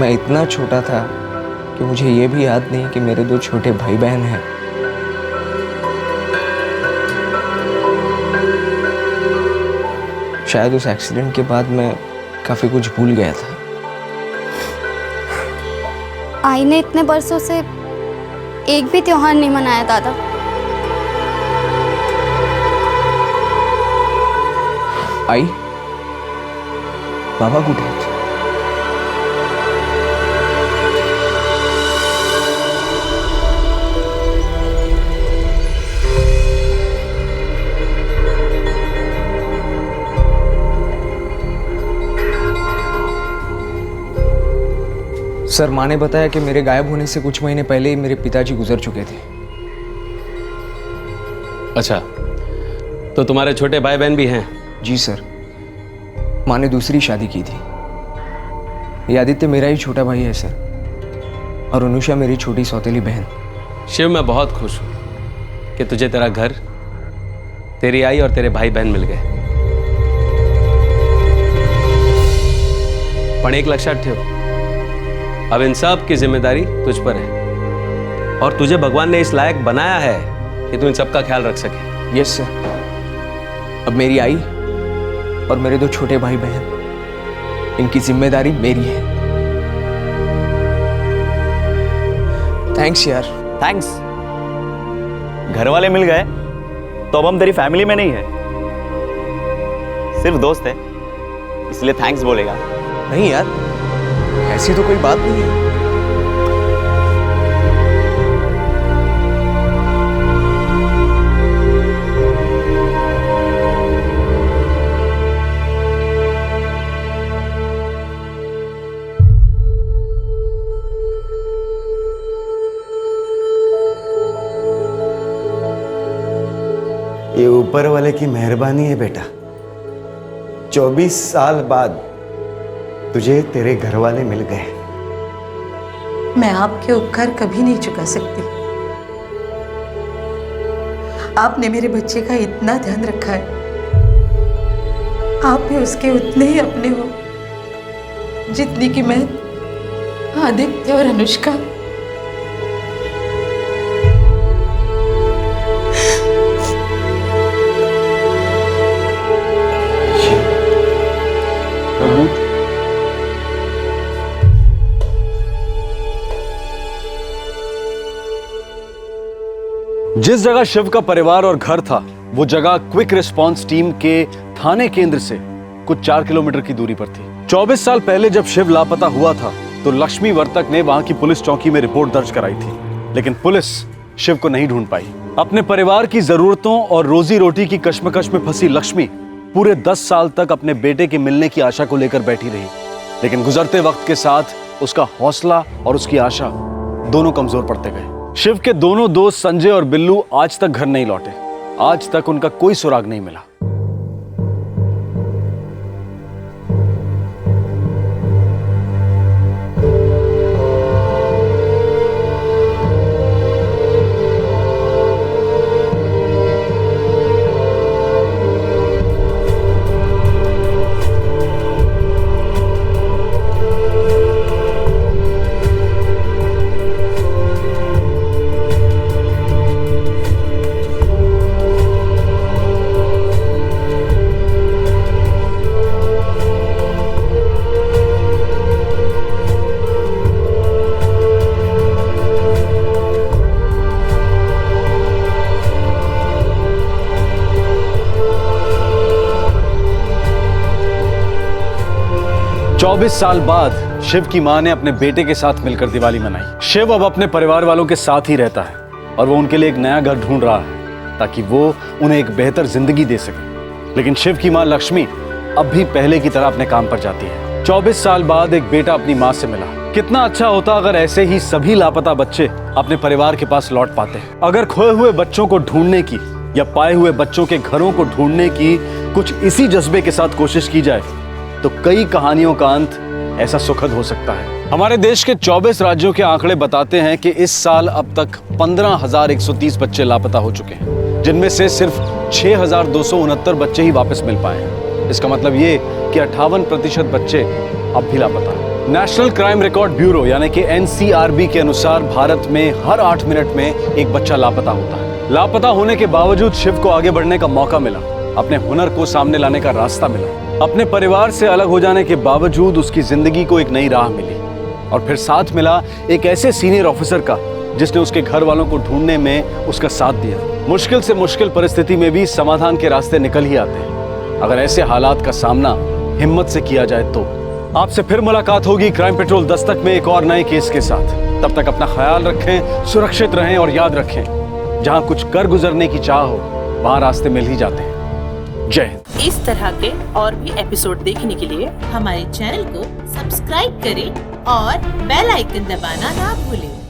मैं इतना छोटा था कि मुझे ये भी याद नहीं कि मेरे 2 छोटे भाई बहन हैं. शायद उस एक्सीडेंट के बाद मैं काफी कुछ भूल गया था. आई ने इतने बरसों से एक भी त्योहार नहीं मनाया दादा. आई, बाबा कुठे आहेत? सर, माँ ने बताया कि मेरे गायब होने से कुछ महीने पहले ही मेरे पिताजी गुजर चुके थे. अच्छा, तो तुम्हारे छोटे भाई बहन भी हैं? जी सर. माँ ने दूसरी शादी की थी. ये आदित्य मेरा ही छोटा भाई है सर, और अनुषा मेरी छोटी सौतेली बहन. शिव, मैं बहुत खुश हूं कि तुझे तेरा घर, तेरी आई और तेरे भाई बहन मिल गए. पण एक लक्षात ठेव, अब इन सब की जिम्मेदारी तुझ पर है, और तुझे भगवान ने इस लायक बनाया है कि तू इन सब का ख्याल रख सके. Yes sir. अब मेरी आई और मेरे 2 छोटे भाई बहन, इनकी जिम्मेदारी मेरी है. थैंक्स यार. थैंक्स? घर वाले मिल गए तो अब हम तेरी फैमिली में नहीं है, सिर्फ दोस्त है, इसलिए थैंक्स बोलेगा. नहीं यार, ऐसी तो कोई बात नहीं है. ऊपर वाले की मेहरबानी है बेटा। 24 साल बाद तुझे तेरे घर वाले मिल गए। मैं आपके उपकार कभी नहीं चुका सकती। आपने मेरे बच्चे का इतना ध्यान रखा है। आप भी उसके उतने ही अपने हो जितनी कि मैं आदित्य और अनुष्का। जिस जगह शिव का परिवार और घर था वो जगह क्विक रिस्पांस टीम के थाने केंद्र से कुछ 4 किलोमीटर की दूरी पर थी। 24 साल पहले जब शिव लापता हुआ था तो लक्ष्मी वर्तक ने वहां की पुलिस चौकी में रिपोर्ट दर्ज कराई थी, लेकिन पुलिस शिव को नहीं ढूंढ पाई। अपने परिवार की जरूरतों और रोजी रोटी की कश्मकश में फंसी लक्ष्मी पूरे 10 साल तक अपने बेटे के मिलने की आशा को लेकर बैठी रही, लेकिन गुजरते वक्त के साथ उसका हौसला और उसकी आशा दोनों कमजोर पड़ते गए। शिव के दोनों दोस्त संजय और बिल्लू आज तक घर नहीं लौटे। आज तक उनका कोई सुराग नहीं मिला। चौबीस साल बाद शिव की मां ने अपने बेटे के साथ मिलकर दिवाली मनाई। शिव अब अपने परिवार वालों के साथ ही रहता है और वो उनके लिए एक नया घर ढूंढ रहा है ताकि वो उन्हें एक बेहतर जिंदगी दे सके। लेकिन शिव की मां लक्ष्मी अब भी पहले की तरह अपने काम पर जाती है। 24 साल बाद एक बेटा अपनी मां से मिला। कितना अच्छा होता अगर ऐसे ही सभी लापता बच्चे अपने परिवार के पास लौट पाते। अगर खोए हुए बच्चों को ढूंढने की या पाए हुए बच्चों के घरों को ढूंढने की कुछ इसी जज्बे के साथ कोशिश की जाए तो कई कहानियों का अंत ऐसा सुखद हो सकता है। हमारे देश के 24 राज्यों के आंकड़े बताते हैं कि इस साल अब तक 15,130 बच्चे लापता हो चुके हैं, जिनमें से सिर्फ 6,269 बच्चे ही वापस मिल पाए हैं। इसका मतलब ये कि 58% बच्चे अब भी लापता हैं। नेशनल क्राइम रिकॉर्ड ब्यूरो यानी कि NCRB के अनुसार भारत में हर 8 मिनट में एक बच्चा लापता होता है। लापता होने के बावजूद शिव को आगे बढ़ने का मौका मिला, अपने हुनर को सामने लाने का रास्ता मिला। अपने परिवार से अलग हो जाने के बावजूद उसकी जिंदगी को एक नई राह मिली और फिर साथ मिला एक ऐसे सीनियर ऑफिसर का जिसने उसके घर वालों को ढूंढने में उसका साथ दिया। मुश्किल से मुश्किल परिस्थिति में भी समाधान के रास्ते निकल ही आते हैं अगर ऐसे हालात का सामना हिम्मत से किया जाए तो। आपसे फिर मुलाकात होगी क्राइम पेट्रोल दस्तक में एक और नए केस के साथ। तब तक अपना ख्याल रखें, सुरक्षित रहें और याद रखें, जहां कुछ कर गुजरने की चाह हो वहां रास्ते मिल ही जाते हैं। जय हिंद। इस तरह के और भी एपिसोड देखने के लिए हमारे चैनल को सब्सक्राइब करें और बेल आइकन दबाना ना भूलें।